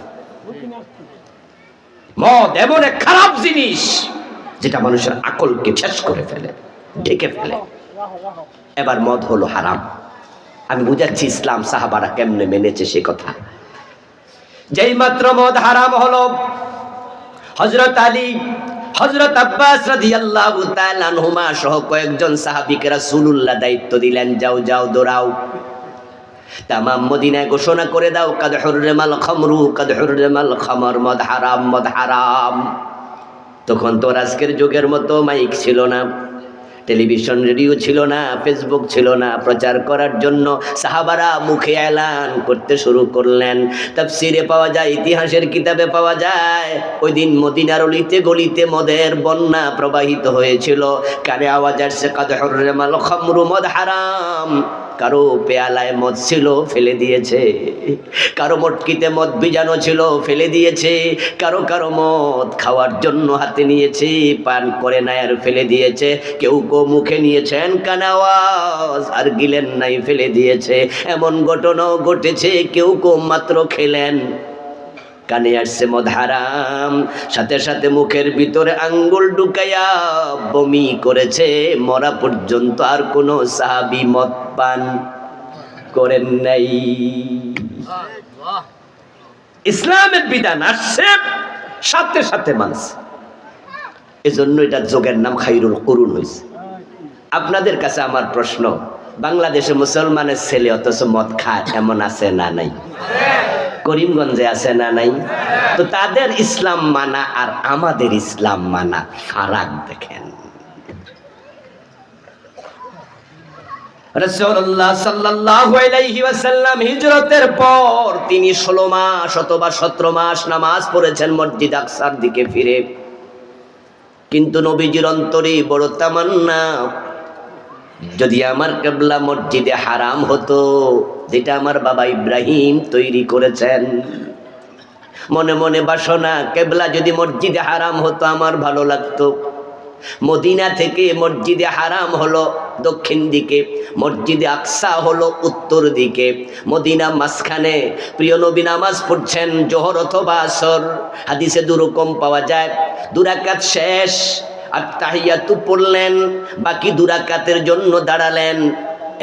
মদ এমন এক খারাপ জিনিস যেটা মানুষের আকলকে শেষ করে ফেলে, ঢেকে ফেলে। এবার মদ হলো হারাম। আমি বুঝাচ্ছি ইসলাম সাহাবারা কেমনে মেনেছে সে কথা। যেই মাত্র মদ হারাম হলো, হযরত আলী, হযরত আব্বাস রাদিয়াল্লাহু তাআলা আনহুমা সহ কয়েকজন সাহাবীকে রাসূলুল্লাহ দায়িত্ব দিলেন, যাও যাও দৌড়াও, তামাম মদিনায় ঘোষণা করে দাও, কাদ হুররিমাল খামরু কাদ হুররিমাল খামর, মদ হারাম মদ হারাম। তখন তো আজকের যুগের মতো মাইক ছিল না, টেলিভিশন রেডিও ছিল না, ফেসবুক ছিল না। প্রচার করার জন্য সাহাবারা মুখে এলান করতে শুরু করলেন। তাফসিরে পাওয়া যায়, ইতিহাসের কিতাবে পাওয়া যায়, ওই দিন মদিনার অলিতে গলিতে মদের বন্যা প্রবাহিত হয়েছিল। কানে আওয়াজ আসছে, কাদ হুররিমাল খামরু, মদ হারাম। কারো পেয়ালায় মদ ছিল, ফেলে দিয়েছে। কারো মটকিতে মদ ভিজানো ছিল, ফেলে দিয়েছে। কারো কারো মদ খাওয়ার জন্য হাতে নিয়েছে, পান করে নাই আর ফেলে দিয়েছে। কেউ কেউ মুখে নিয়েছেন কানে আওয়াজ আর গিলেন নাই, ফেলে দিয়েছে। এমন ঘটনাও ঘটেছে, কেউ কেউ মাত্র খেলেন, কানে আসছে মদ হারাম, সাথে সাথে মুখের ভিতরে আঙ্গুল ঢুকাইয়া বমি করেছে। মরা পর্যন্ত আর কোনো সাহাবী মদ পান করেন নাই। ইসলামের বিধান আসছে, সাথে সাথে মানছে। এজন্য এটা যোগের নাম খাইরুল কুরুন হয়েছে। আপনাদের কাছে আমার প্রশ্ন, বাংলাদেশে মুসলমানের ছেলে অথচ মদ খায়, এমন আছে না নাই? করিমগঞ্জে আছে না নাই? তো তাদের ইসলাম মানা আর আমাদের ইসলাম মানা ফারাক দেখেন। রাসূলুল্লাহ সাল্লাল্লাহু আলাইহি ওয়াসাল্লাম হিজরতের পর তিনি 16 মাস অথবা 17 মাস নামাজ পড়েছেন মসজিদ আকসার দিকে ফিরে। কিন্তু নবীজির অন্তরে বড় তামান্না, যদি আমার কিবলা মসজিদে হারাম হতো, যেটা আমার বাবা ইব্রাহিম তৈরি করেছেন, মনে মনে বাসনা, কিবলা যদি মসজিদে হারাম হতো আমার ভালো লাগতো। মদিনা থেকে মসজিদে হারাম হলো দক্ষিণ দিকে, মসজিদে আকসা হলো উত্তর দিকে, মদিনা মাঝখানে। প্রিয় নবী নামাজ পড়ছেন জোহর অথবা আসর, হাদিসে দুরকম পাওয়া যায়। দুরাকাত শেষ, আর তাহিয়াতু পড়লেন, বাকি দুরাকাতের জন্য দাঁড়ালেন।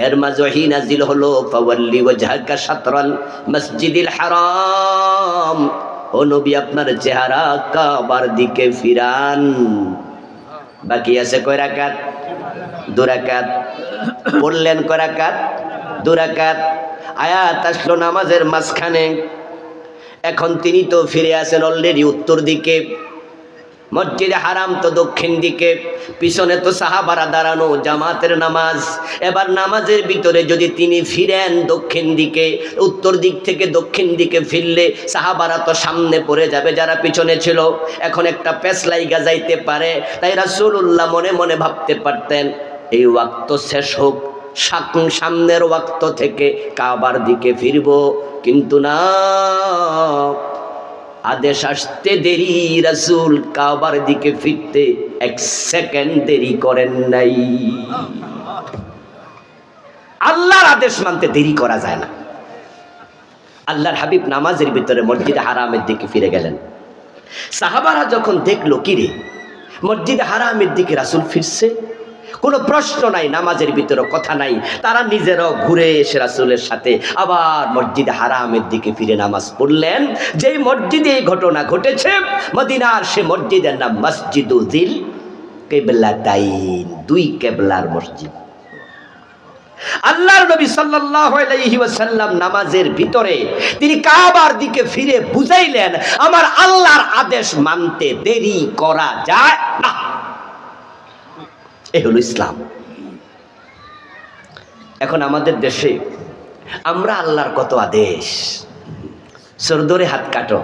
এর মাঝে ওহী নাজিল হলো, ফাওয়াল্লি ওয়াজহাকা শাতরাল মসজিদিল হারাম, ও নবী আপনার চেহারা কাবার দিকে ফিরান। বাকি আছে কয় রাকাত? 2 রাকাত। পড়লেন কয় রাকাত? 2 রাকাত। আয়াত আসলো নামাজের মাঝখানে। এখন তিনি তো ফিরে আসেন অলরেডি উত্তর দিকে, মসজিদে হারাম তো দক্ষিণ দিকে, পিছনে তো সাহাবারা দাঁড়ানো, জামাতের নামাজ। এবার নামাজের ভিতরে যদি তিনি ফিরেন দক্ষিণ দিকে, উত্তর দিক থেকে দক্ষিণ দিকে ফিরলে সাহাবারা তো সামনে পড়ে যাবে যারা পিছনে ছিল, এখন একটা পেছলাইগা যাইতে পারে। তাই রাসূলুল্লাহ মনে মনে ভাবতে পারতেন, এই ওয়াক্ত শেষ হোক, সামনের ওয়াক্ত থেকে কাবার দিকে ফিরব। কিন্তু না, আদেশ আসতে দেরি, রাসূল কাবার দিকে ফিরতে 1 সেকেন্ড দেরি করেন নাই। আল্লাহর আদেশ মানতে দেরি করা যায় না। আল্লাহর হাবিব নামাজের ভিতরে মসজিদে হারামের দিকে ফিরে গেলেন। সাহাবারা যখন দেখলো, কিরে মসজিদে হারামের দিকে রাসূল ফিরছে, কোনো প্রশ্ন নাই, নামাজের ভিতরে কথা নাই, তারা নিজেরাও ঘুরে এসে রাসূলের সাথে আবার মসজিদে হারামের দিকে ফিরে নামাজ পড়লেন। যেই মসজিদে এই ঘটনা ঘটেছে, মদিনার সে মসজিদের নাম মসজিদুল কিবলাতাইন, 2 কিবলার মসজিদ। আল্লাহর নবী সাল্লাল্লাহু আলাইহি ওয়াসাল্লাম নামাজের ভিতরে তিনি কাবার দিকে ফিরে বুঝাইলেন, আমার আল্লাহর আদেশ মানতে দেরি করা যায় না। এই হলো ইসলাম। এখন আমাদের দেশে আমরা আল্লাহর কত আদেশ, চোর ধরে হাত কাটো,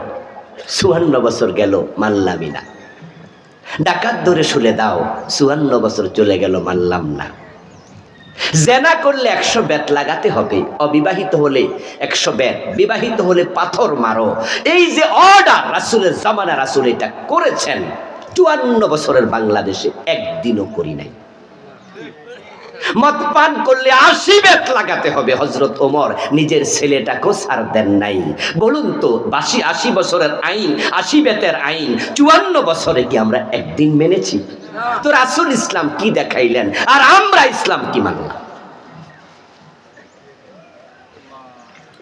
54 বছর গেল মানলামই না। ডাকাত ধরে শুলে দাও, 54 বছর চলে গেল মানলাম না। জেনা করলে 100 বেত লাগাতে হবে, অবিবাহিত হলে 100 বেত, বিবাহিত হলে পাথর মারো। এই যে অর্ডার রাসূলের জামানা, রাসূল এটা করেছেন। 54 বছরের বাংলাদেশে একদিনও করি নাই। মদ পান করলে 80 বেত লাগাতে হবে, হযরত ওমর নিজের ছেলেটাকেও ছাড় দেন নাই। বলুন তো, 80 বছরের আইন, 80 বেতের আইন 54 বছরে কি আমরা একদিন মেনেছি? তো রাসূল ইসলাম কি দেখাইলেন আর আমরা ইসলাম কি মানলাম?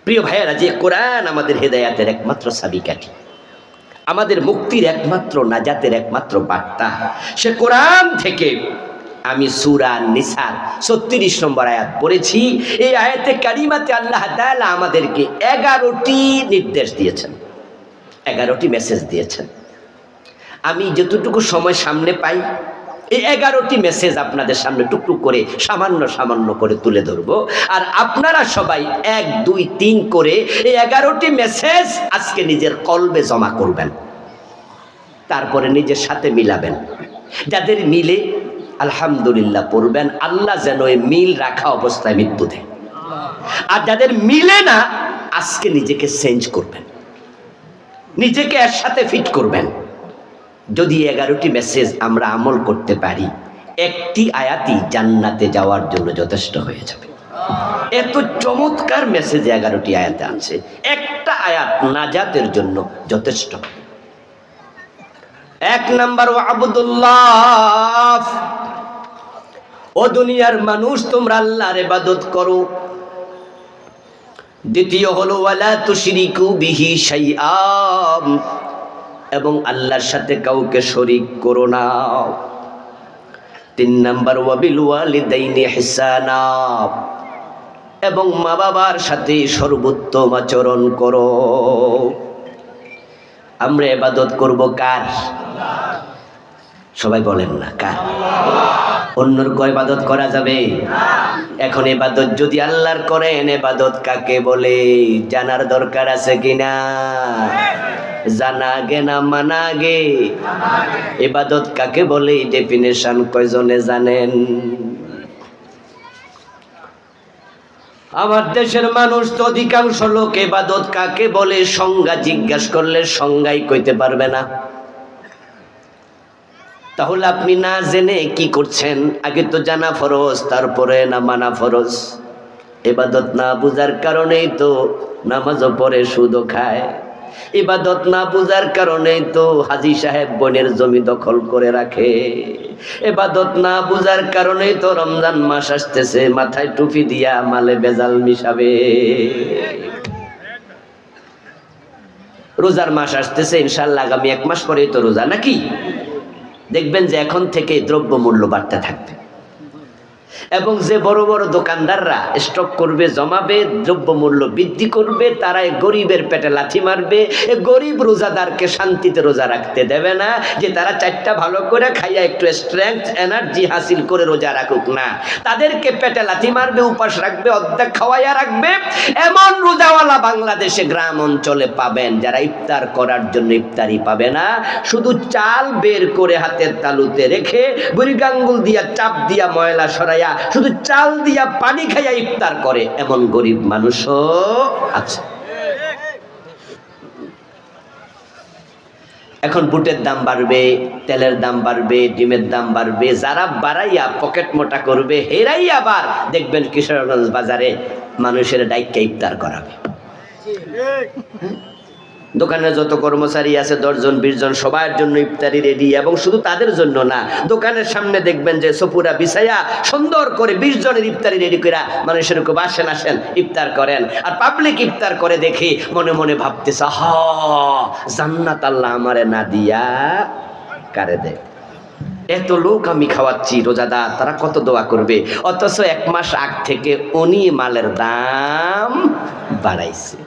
প্রিয় ভাইয়েরা, যে কোরআন আমাদের হেদায়েতের একমাত্র চাবিকাঠি, আমাদের মুক্তির একমাত্র, নাজাতের একমাত্র বার্তা, সে কোরআন থেকে আমি সূরা নিসার 36 নম্বর আয়াত পড়েছি। এই আয়াতে কারিমাতে আল্লাহ তাআলা আমাদেরকে 11টি নির্দেশ দিয়েছেন, 11টি মেসেজ দিয়েছেন। আমি যতটুকু সময় সামনে পাই, এই 11টি মেসেজ আপনাদের সামনে টুকটুক করে সামান্য সামান্য করে তুলে ধরবো। আর আপনারা সবাই 1, 2, 3 করে এই 11টি মেসেজ আজকে নিজের কলবে জমা করবেন, তারপরে নিজের সাথে মিলাবেন। যাদের মিলে আলহামদুলিল্লাহ পড়বেন, আল্লাহ যেন এই মিল রাখা অবস্থায় মৃত্যু দেয়। আর যাদের মিলে না, আজকে নিজেকে চেঞ্জ করবেন, নিজেকে এর সাথে ফিট করবেন। যদি 11টি মেসেজ আমরা আমল করতে পারি, একটি আয়াতই জান্নাতে যাওয়ার জন্য যথেষ্ট হয়ে যাবে। এত চমৎকার মেসেজ 11টি আয়াতে আছে, একটা আয়াত নাজাতের জন্য যথেষ্ট। 1 নাম্বার, আবুদুল্লাহ, ও দুনিয়ার মানুষ তোমরা আল্লাহর ইবাদত করো। দ্বিতীয় হলো ওয়ালা তুশরিকু বিহি শাইআ, এবং আল্লাহর সাথে কাউকে শরীক করো না। 3 নাম্বার ওয়াবিল ওয়ালিদাইনি ইহসানা, এবং মা বাবার সাথে সর্বোত্তম আচরণ করো। আমরা ইবাদত করব কার? সবাই বলেন না কার? অন্যর ইবাদত করা যাবে না। এখন ইবাদত যদি আল্লাহর করেন, ইবাদত কাকে বলে জানার দরকার আছে কিনা? জানা গে না মানা গে? ইবাদত কাকে বলে ডেফিনেশন কয়জনে জানেন? আমার দেশের মানুষ তো অধিকাংশ লোক ইবাদত কাকে বলে সংজ্ঞা জিজ্ঞাসা করলে সংজ্ঞাই কইতে পারবে না। তাহলে আপনি না জেনে কি করছেন? আগে তো জানা ফরজ, তারপরে না মানা ফরজ। ইবাদত না বুঝার কারণেই তো নামাজও পড়ে সুদও খায়। ইবাদত না বুঝার কারণেই তো হাজী সাহেব বোনের জমি দখল করে রাখে। ইবাদত না বুঝার কারণেই তো রমজান মাস আসতেছে, মাথায় টুপি দিয়া মালে বেজাল মিশাবে। রোজার মাস আসতেছে, ইনশাআল্লাহ আগামী 1 মাস পরেই তো রোজা, নাকি? দেখবেন যে এখন থেকে দ্রব্য মূল্য বাড়তে থাকবে, এবং যে বড় বড় দোকানদাররা স্টক করবে, জমাবে, দ্রব্য মূল্য বৃদ্ধি করবে, তারাই গরিবের পেটে লাথি মারবে। এই গরিব রোজাদারকে শান্তিতে রোজা রাখতে দেবে না, যে তারা 4টা ভালো করে খাইয়া একটু স্ট্রেংথ এনার্জি হাসিল করে রোজা রাখুক না। তাদেরকে পেটে লাথি মারবে, উপাস রাখবে, অর্ধেক খাওয়াইয়া রাখবে। এমন রোজাওয়ালা বাংলাদেশে গ্রাম অঞ্চলে পাবেন, যারা ইফতার করার জন্য ইফতারি পাবে না, শুধু চাল বের করে হাতের তালুতে রেখে বুড়ি আঙ্গুল দিয়া চাপ দিয়া ময়লা সরাইয়া শুধু চাল দিয়া পানি খাইয়া ইফতার করে, এমন গরিব মানুষও আছে। এখন বুটের দাম বাড়বে, তেলের দাম বাড়বে, ডিমের দাম বাড়বে। যারা বাড়াইয়া পকেট মোটা করবে, হেরাই আবার দেখবেন কিশোরগঞ্জ বাজারে মানুষের ডাইক্কা ইফতার করাবে। দোকানে যত কর্মচারী আছে 10 জন 20 জন, সবার জন্য ইফতারি রেডি, এবং শুধু তাদের জন্য না, দোকানের সামনে দেখবেন যে সপুরা বিছাইয়া সুন্দর করে 20 জনের ইফতারি রেডি করে মানুষের খুব আসেন ইফতার করেন। আর পাবলিক ইফতার করে দেখে মনে মনে ভাবতেছে, হা জান্নাত আল্লাহ আমারে না দিয়া কারে দে। এত লোক আমি খাওয়াচ্ছি রোজাদার, তারা কত দোয়া করবে। অথচ 1 মাস আগ থেকে উনি মালের দাম বাড়াইছে।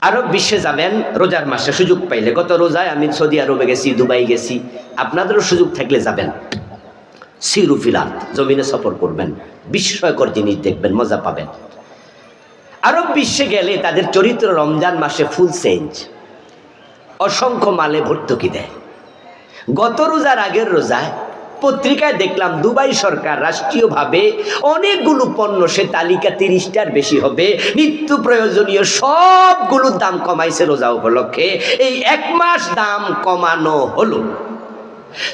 আরব বিশ্বে যাবেন রোজার মাসে সুযোগ পাইলে। গত রোজায় আমি সৌদি আরবে গেছি, দুবাই গেছি। আপনাদেরও সুযোগ থাকলে যাবেন, সিরু ফিলাত, জমিনে সফর করবেন, বিস্ময়কর জিনিস দেখবেন, মজা পাবেন। আরব বিশ্বে গেলে তাদের চরিত্র রমজান মাসে ফুল চেঞ্জ, অসংখ্য মালে ভর্তুকি দেয়। গত রোজার আগের রোজায় পত্রিকায় দেখলাম দুবাই সরকার রাষ্ট্রীয়ভাবে অনেকগুলো পণ্য, সে তালিকা 30টার বেশি হবে, নিত্য প্রয়োজনীয় সবগুলোর দাম কমাইছে রোজা উপলক্ষে। এই 1 মাস দাম কমানো হলো।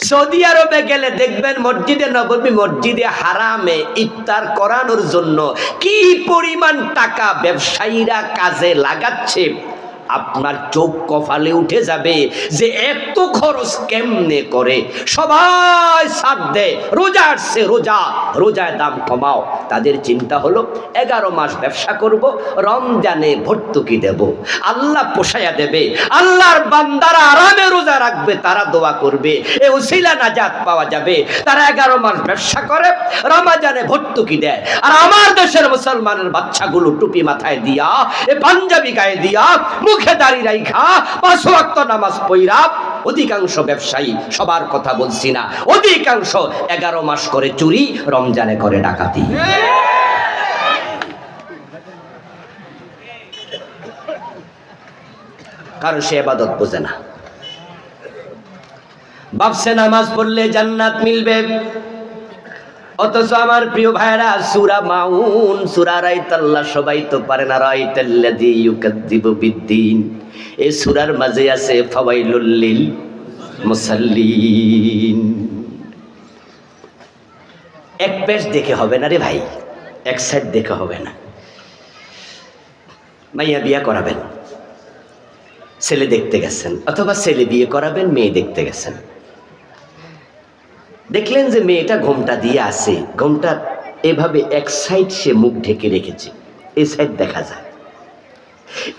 সৌদি আরবে গেলে দেখবেন মসজিদে নববী, মসজিদে হারামে ইফতার করানোর জন্য কি পরিমাণ টাকা ব্যবসায়ীরা কাজে লাগাচ্ছে, আপনার চোখ কপালে উঠে যাবে যে এত খরচ কেমনে করে। সবাই সাথ দেয়, রোজা আসছে, রোজায় দাম কমাও। তাদের চিন্তা হলো 11 মাস ব্যবসা করব, রমজানে ভর্তুকি দেব, আল্লাহ পোষায়া দেবে, আল্লাহর বান্দারা আরামে রোজা রাখবে, তারা দোয়া করবে, এই ওসিলা নাজাত পাওয়া যাবে। তারা 11 মাস ব্যবসা করে, রমজানে ভর্তুকি দেয়। আর আমার দেশের মুসলমানের বাচ্চাগুলো টুপি মাথায় দিয়া, এ পাঞ্জাবি গায়ে দিয়া, মুখে দাড়ি রাইখা 5 ওয়াক্ত নামাজ পড়া, অধিকাংশ ব্যবসায়ী, সবার কথা বলছি না, অধিকাংশ 11 মাস করে চুরি, রমজানে করে ডাকাতি। কারণ সে ইবাদত বোঝে না। ভাবছে নামাজ পড়লে জান্নাত মিলবে, অথচ আমার প্রিয় ভাইরা সূরা মাউন, সূরা রাইতাল্লাহ সবাই তো পারে না। রাইতাল্লাযী ইউকাযযিবু বিদ্দীন, এই সূরার মাঝে আছে ফাওয়াইলুল লিল মুসাল্লিন। এক পেজ দেখে হবে না রে ভাই, এক সাইড দেখে হবে না। মাইয়া বিয়ে করাবেন, ছেলে দেখতে গেছেন, অথবা ছেলে বিয়ে করাবেন, মেয়ে দেখতে গেছেন। দেখলেন যে মেয়েটা ঘোমটা দিয়ে আছে, ঘোমটা এভাবে এক সাইড সে মুখ ঢেকে রেখেছে, এই সাইড দেখা যায়,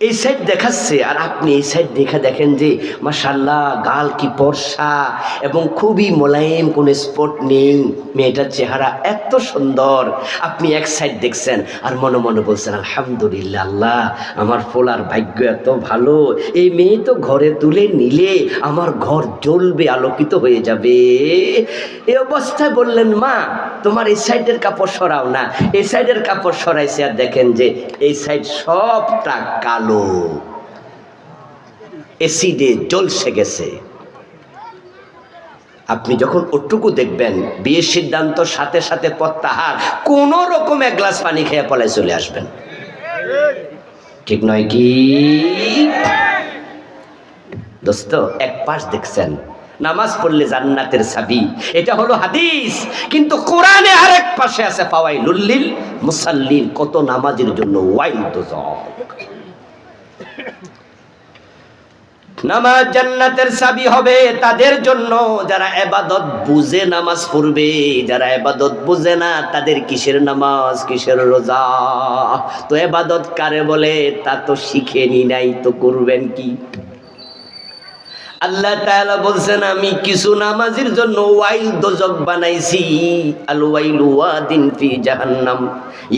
এই সাইড দেখাচ্ছে, আর আপনি এই সাইড দেখেন যে মাশাআল্লাহ গাল কি ফর্সা এবং খুবই মোলায়েম, কোনো স্পট নেই, মেয়েটার চেহারা এত সুন্দর। আপনি এক সাইড দেখছেন আর মনে মনে বলছেন আলহামদুলিল্লাহ, আল্লাহ আমার ফোলার ভাগ্য এত ভালো, এই মেয়ে তো ঘরে তুলে নিলে আমার ঘর জ্বলবে, আলোকিত হয়ে যাবে। এই অবস্থায় বললেন মা তোমার এই সাইডের কাপড় সরাও না, এই সাইডের কাপড় সরাইছে, আর দেখেন যে এই সাইড সবটা কালো, এসিডে জ্বলসে গেছে। আপনি যখন ওটুকু দেখবেন, বিয়ের সিদ্ধান্ত সাথে সাথে প্রত্যাহার, কোন রকম এক গ্লাস পানি খেয়ে পলায় চলে আসবেন, ঠিক নয় কি দোস্ত? এক পাশ দেখছেন নামাজ পড়লে জান্নাতের চাবি, এটা হলো হাদিস, কিন্তু কোরআনে আরেক পাশে আছে ফাওয়াইলুল লিল মুসাল্লিন, কত নামাজের জন্য ওয়াইল দোজখ। নামাজ জান্নাতের চাবি হবে তাদের জন্য যারা ইবাদত বুঝে নামাজ পড়বে, যারা ইবাদত বুঝে না তাদের কিসের নামাজ কিসের রোজা? তো ইবাদত কারে বলে তা তো শিখেনি নাই, তো করবেন কি? আল্লাহ তাআলা বলছেন আমি কিছু নামাজের জন্য ওয়াইল দোজক বানাইছি, আল ওয়াইলু ওয়াদিন ফি জাহান্নাম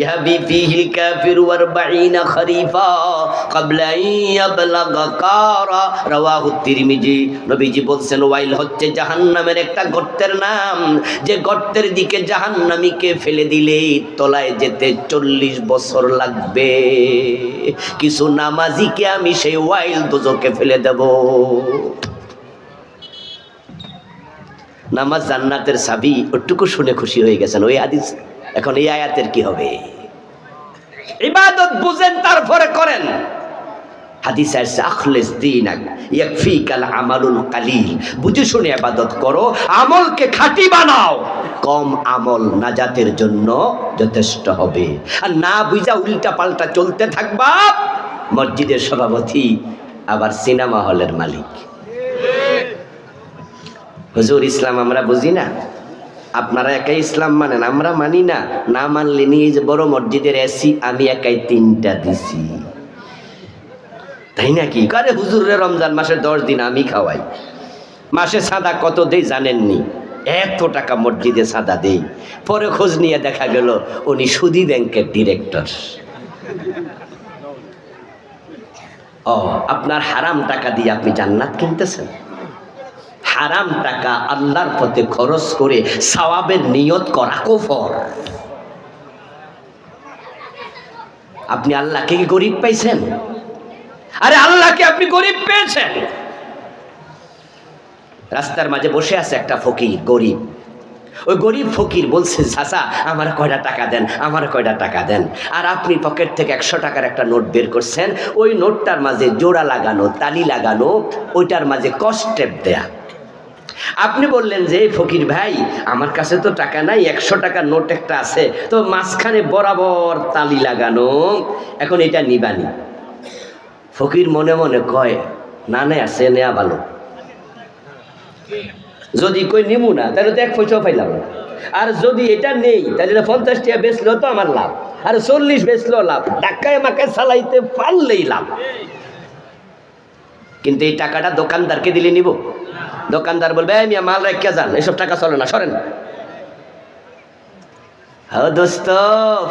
ইয়াবি ফিহিল কাফিরু 40 খরিফা ক্বাবলা ইয়াবলাগা কারা, রাওয়াহু তিরমিজি। নবীজি বলছেন ওয়াইল হচ্ছে জাহান্নামের একটা গর্তের নাম, যে গর্তের দিকে জাহান্নামীকে ফেলে দিলে তলায় যেতে 40 বছর লাগবে। কিছু নামাজিকে আমি সেই ওয়াইল দোজকে ফেলে দেব। নামাজ জান্নাতের চাবি, ওটুকু শুনে খুশি হয়ে গেছেন ওই হাদিস। এখন এই আয়াতের কি হবে? ইবাদত বুঝেন তারপরে করেন। হাদিসে আছে আখলিস দীনাক ইয়াকফিকাল আমালুল কালিল, বুঝে শুনে ইবাদত করো, আমলকে খাঁটি বানাও, কম আমল নাজাতের জন্য যথেষ্ট হবে। আর না বুঝা উল্টা পাল্টা চলতে থাকবা, মসজিদের সভাপতি আবার সিনেমা হলের মালিক। হুজুর ইসলাম আমরা বুঝি না, আপনারা একাই ইসলাম মানেন, আমরা মানি না, না মানলে নিয়ে যে বড় মসজিদের এসি আমি একাই 3টা দিছি, তাই নাকি? আরে হুজুরের রমজান মাসের 10 দিন আমি খাওয়াই, মাসে চাঁদা কত দেই জানেননি? এত টাকা মসজিদে চাঁদা দেই। পরে খোঁজ নিয়ে দেখা গেল উনি সুদী ব্যাংকের ডিরেক্টর। ও, আপনার হারাম টাকা দিয়ে আপনি জান্নাত কিনতেছেন? হারাম টাকা আল্লাহর পথে খরচ করে সওয়াবের নিয়ত করা কুফর। আপনি আল্লাহকে কি গরিব পাইছেন? আরে আল্লাহকে আপনি গরিব পেয়েছেন। রাস্তার মাঝে বসে আছে একটা ফকির, গরিব। ওই গরিব ফকির বলছে চাচা আমার কয়টা টাকা দেন, আমার কয়টা টাকা দেন। আর আপনি পকেট থেকে 100 টাকার একটা নোট বের করছেন, ওই নোটটার মাঝে জোড়া লাগানো, তালি লাগানো, ওইটার মাঝে কস্টেপ দেয়া। আপনি বললেন যে ফকির ভাই আমার কাছে তো টাকা নাই, 100 টাকার নোট একটা আছে, তো মাঝখানে বরাবর তালি লাগানো, এখন এটা নিবানি। ফকির মনে মনে কয় না না আছে, নেয়া ভালো। যদি কই নিমু না তাহলে তো 1 পয়সাও পাইলাম না, আর যদি এটা নেই তাহলে 50 টাকা বেচলেও তো আমার লাভ, আর 40 বেচলেও লাভ, টাকায় মাকায় চালাইতে পারলেই লাভ। কিন্তু এই টাকাটা দোকানদারকে দিলে নিব? দোকানদার বলবে এই মিয়া মাল রেখে যান, এসব টাকা চলে না, সরেন। হ্যাঁ দোস্ত,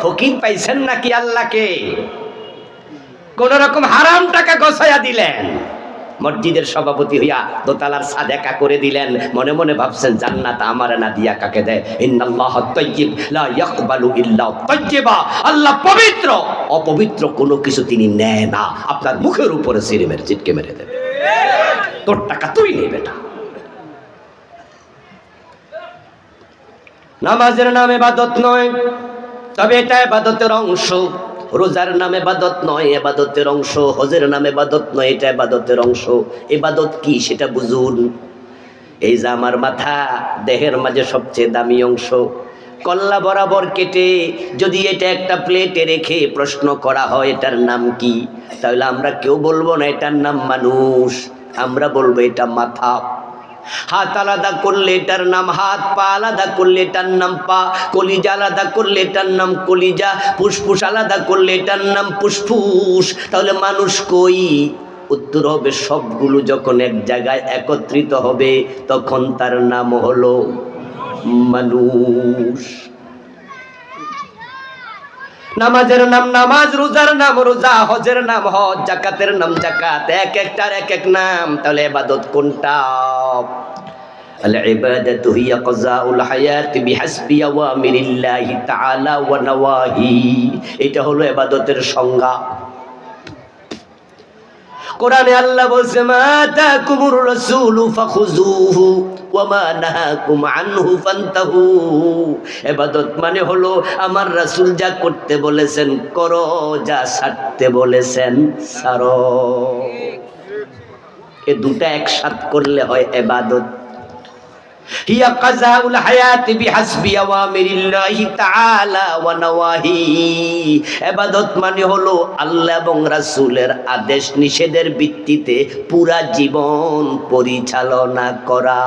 ফকির পাইছেন নাকি আল্লাহকে? কোন রকম হারাম টাকা গছায়া দিলেন, মসজিদের সভাপতি হইয়া দোতলার ছাদ একা করে দিলেন, মনে মনে ভাবছেন জান্নাত আমারে না দিয়া কাকে দেয়? ইন্নাল্লাহ তাইয়্যিব লা ইয়াকবালু ইল্লা তাইয়্যিবা, আল্লাহ পবিত্র, অপবিত্র কোনো কিছু তিনি নেয় না। আপনার মুখের উপরে সিরিমের চিটকে মেরে দেবে, তোর টাকা তুই নে বেটা। নামাজের নাম ইবাদত নয়, তবে এটা ইবাদতের অংশ। রোজার নাম ইবাদত নয়, ইবাদতের অংশ। হজের নাম ইবাদত নয়, এটা ইবাদতের অংশ। ইবাদত কি সেটা বুঝুন। এই যে আমার মাথা দেহের মাঝে সবচেয়ে দামি অংশ, কল্লা বরাবর কেটে যদি এটা একটা প্লেটে রেখে প্রশ্ন করা হয় এটার নাম কি, তাহলে আমরা কেউ বলবো না এটার নাম মানুষ, আমরা বলবো এটা মাথা। হাত আলাদা করলে এটার নাম হাত, পা আলাদা করলে এটার নাম পা, কলিজা আলাদা করলে এটার নাম কলিজা, ফুসফুস আলাদা করলে এটার নাম ফুসফুস। তাহলে মানুষ কই? উত্তর হবে সবগুলো যখন এক জায়গায় একত্রিত হবে তখন তার নাম হলো মানুষ। নামাজের নাম নামাজ, রোজার নাম রোজা, হজের নাম হজ, যাকাতের নাম যাকাত, এক একটার এক এক নাম। তাহলে ইবাদত কোনটা? আল ইবাদাতু হিয়া কাযাউল হায়াত বিহাসবি আওয়ামিরিল্লাহি তাআলা ওয়া নাওয়াহি। এটা হলো ইবাদতের সংজ্ঞা। কোরআনে আল্লাহ বলছে মা তাকুমুর রাসূলু ফাখুযুহু ওয়া মা নাহাকুম আনহু ফান্তাহু। ইবাদত মানে হলো আমার রাসূল যা করতে বলেছেন করো, যা ছাড়তে বলেছেন ছাড়ো। এই দুটো একসাথে করলে হয় ইবাদত। হিয়া কাযাউল হায়াত বিহাসবি আওয়ামিরিল্লাহি তাআলা ওয়া নাওয়াহি। ইবাদত মানে হলো আল্লাহ এবং রাসূলের আদেশ নিষেধের ভিত্তিতে পুরা জীবন পরিচালনা করা।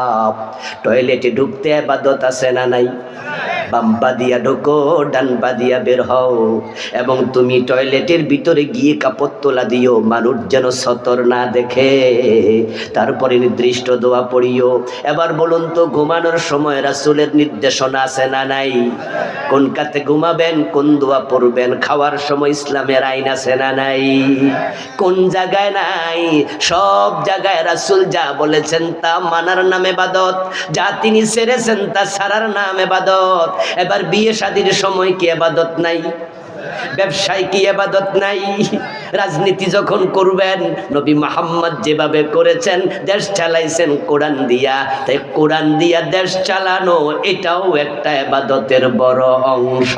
টয়লেটে ঢুকতে ইবাদত আছে না নাই? বাম পা দিয়া ঢোকো, ডান পা দিয়া বের হও। এবং তুমি টয়লেটের ভিতরে গিয়ে কাপড় তোলা দিও, মানুষ যেন সতর না দেখে। তারপরে নির্দিষ্ট দোয়া পড়িও। এবার বলুন তো ঘুমানোর সময় রাসূলের নির্দেশনা আছে না নাই? কোন কাতে ঘুমাবেন, কোন দোয়া পড়বেন। খাওয়ার সময় ইসলামের আইন আছে না নাই? কোন জায়গায় নাই? সব জায়গায় রাসূল যা বলেছেন তা মানার নাম ইবাদত, যা তিনি ছেড়েছেন তা ছাড়ার নাম ইবাদত। এবার বিয়ে শাদীর সময় কি ইবাদত নাই? ব্যবসায় কি ইবাদত নাই? রাজনীতি যখন করবেন, নবী মুহাম্মদ যেভাবে করেছেন, দেশ চালাইছেন কোরআন দিয়া, তাই কোরআন দিয়া দেশ চালানো এটাও একটা ইবাদতের বড় অংশ।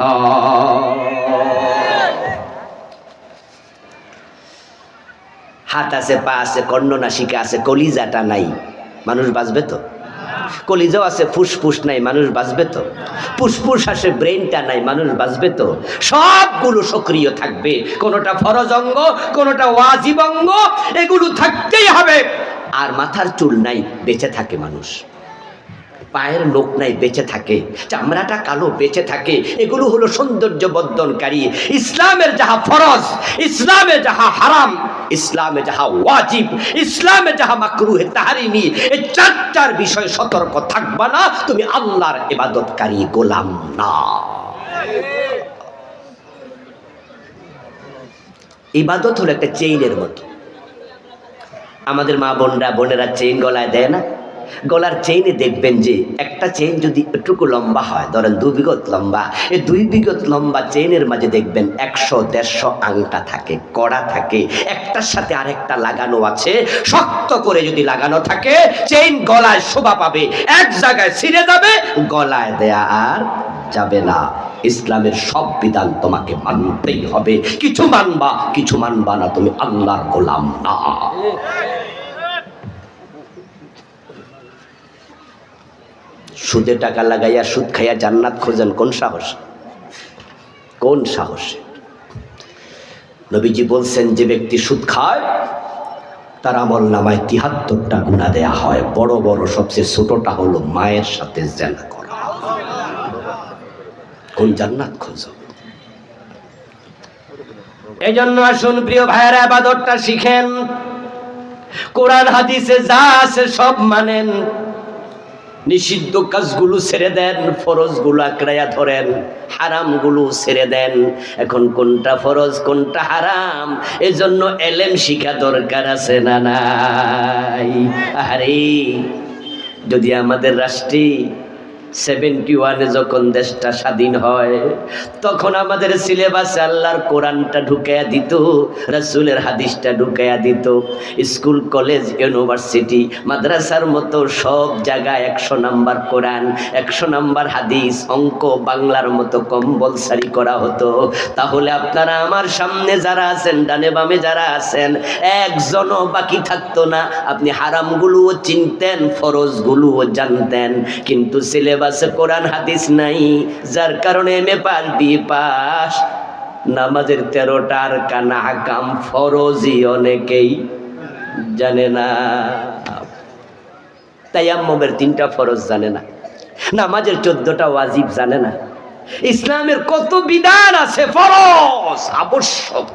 হাত আছে, পা আছে, কর্ণনাসিকা আছে, কলিজাটা নাই, মানুষ বাঁচবে তো? কলিজাও আছে, ফুসফুস নাই, মানুষ বাঁচবে তো? ফুসফুস আছে, ব্রেনটা নাই, মানুষ বাঁচবে তো? সবগুলো সক্রিয় থাকবে, কোনোটা ফরজ অঙ্গ, কোনোটা ওয়াজিব অঙ্গ, এগুলো থাকতেই হবে। আর মাথার চুল নাই, বেঁচে থাকে মানুষ। পায়ের লোক নাই, বেঁচে থাকে। চামড়াটা কালো, বেঁচে থাকে। এগুলো হলো সৌন্দর্য বর্ধনকারী। ইসলামের যাহা ফরজ, ইসলামে যাহা হারাম, ইসলামে যাহা ওয়াজিব, ইসলামে যাহা মাকরুহে তাহরিমি, এই চারটার বিষয় সতর্ক থাকবা না, তুমি আল্লাহর ইবাদতকারী গোলাম না। ইবাদত হলো একটা চেইনের মতো। আমাদের মা বোনেরা চেইন গলায় দেয় না? গলার চেইনে দেখবেন যে একটা চেইন যদি একটুকু লম্বা হয়, ধরেন 2 বিঘত লম্বা, এই 2 বিঘত লম্বা চেইনের মাঝে দেখবেন 100-150 আংটা থাকে, কড়া থাকে, একটার সাথে আরেকটা লাগানো আছে। শক্ত করে যদি লাগানো থাকে, চেইন গলায় শোভা পাবে, এক জায়গায় ছিঁড়ে যাবে, গলায় দেয়া আর যাবে না। ইসলামের সব বিধান তোমাকে মানতেই হবে। কিছু মানবা না, তুমি আল্লাহর গোলাম না। সুদে টাকা লাগাইয়া সুদ খাইয়া জান্নাত খোঁজেন কোন সাহস? কোন সাহসে? নবীজি বলছেন যে ব্যক্তি সুদ খায় তার আমল নামায় 73টা গুনাহ দেয়া হয়। বড় বড় সবচেয়ে ছোটটা হলো মায়ের সাথে জিনা করা। কোন জান্নাত খোঁজো? এই জন্য আসুন প্রিয় ভাইয়েরা, ইবাদতটা শিখেন। কোরআন হাদিসে যা আছে সব মানেন। নিষিদ্ধ কাজগুলো ছেড়ে দেন, ফরজগুলো আঁকড়াইয়া ধরেন, হারামগুলো ছেড়ে দেন। এখন কোনটা ফরজ কোনটা হারাম, এজন্য এলেম শিখা দরকার আছে না নাই? আরে যদি আমাদের রাষ্ট্রে 71-এ যখন দেশটা স্বাধীন হয়, তখন আমাদের সিলেবাসে আল্লাহর কোরআনটা ঢুকাইয়া দিত, রাসূলের হাদিসটা ঢুকাইয়া দিত। স্কুল, কলেজ, ইউনিভার্সিটি, মাদ্রাসার মতো সব জায়গায় 100 নাম্বার কোরআন, 100 নাম্বার হাদিস, অঙ্ক, বাংলার মতো কম্পালসারি করা হতো। তাহলে আপনারা আমার সামনে যারা আছেন, ডানে বামে যারা আছেন, একজনও বাকি থাকতো না। আপনি হারামগুলোও চিনতেন, ফরজগুলোও জানতেন, কিন্তু সিলেবাসে কোরআন হাদিস নাই, যার কারণে এমএ পাস, বিএ পাস, নামাজের 13টা আরকান আহকাম ফরজই অনেকেই জানে না। তায়াম্মুমের 3টা ফরজ জানে না, নামাজের 14টা ওয়াজিব জানে না, ইসলামের কত বিধান আছে ফরজ আবশ্যক।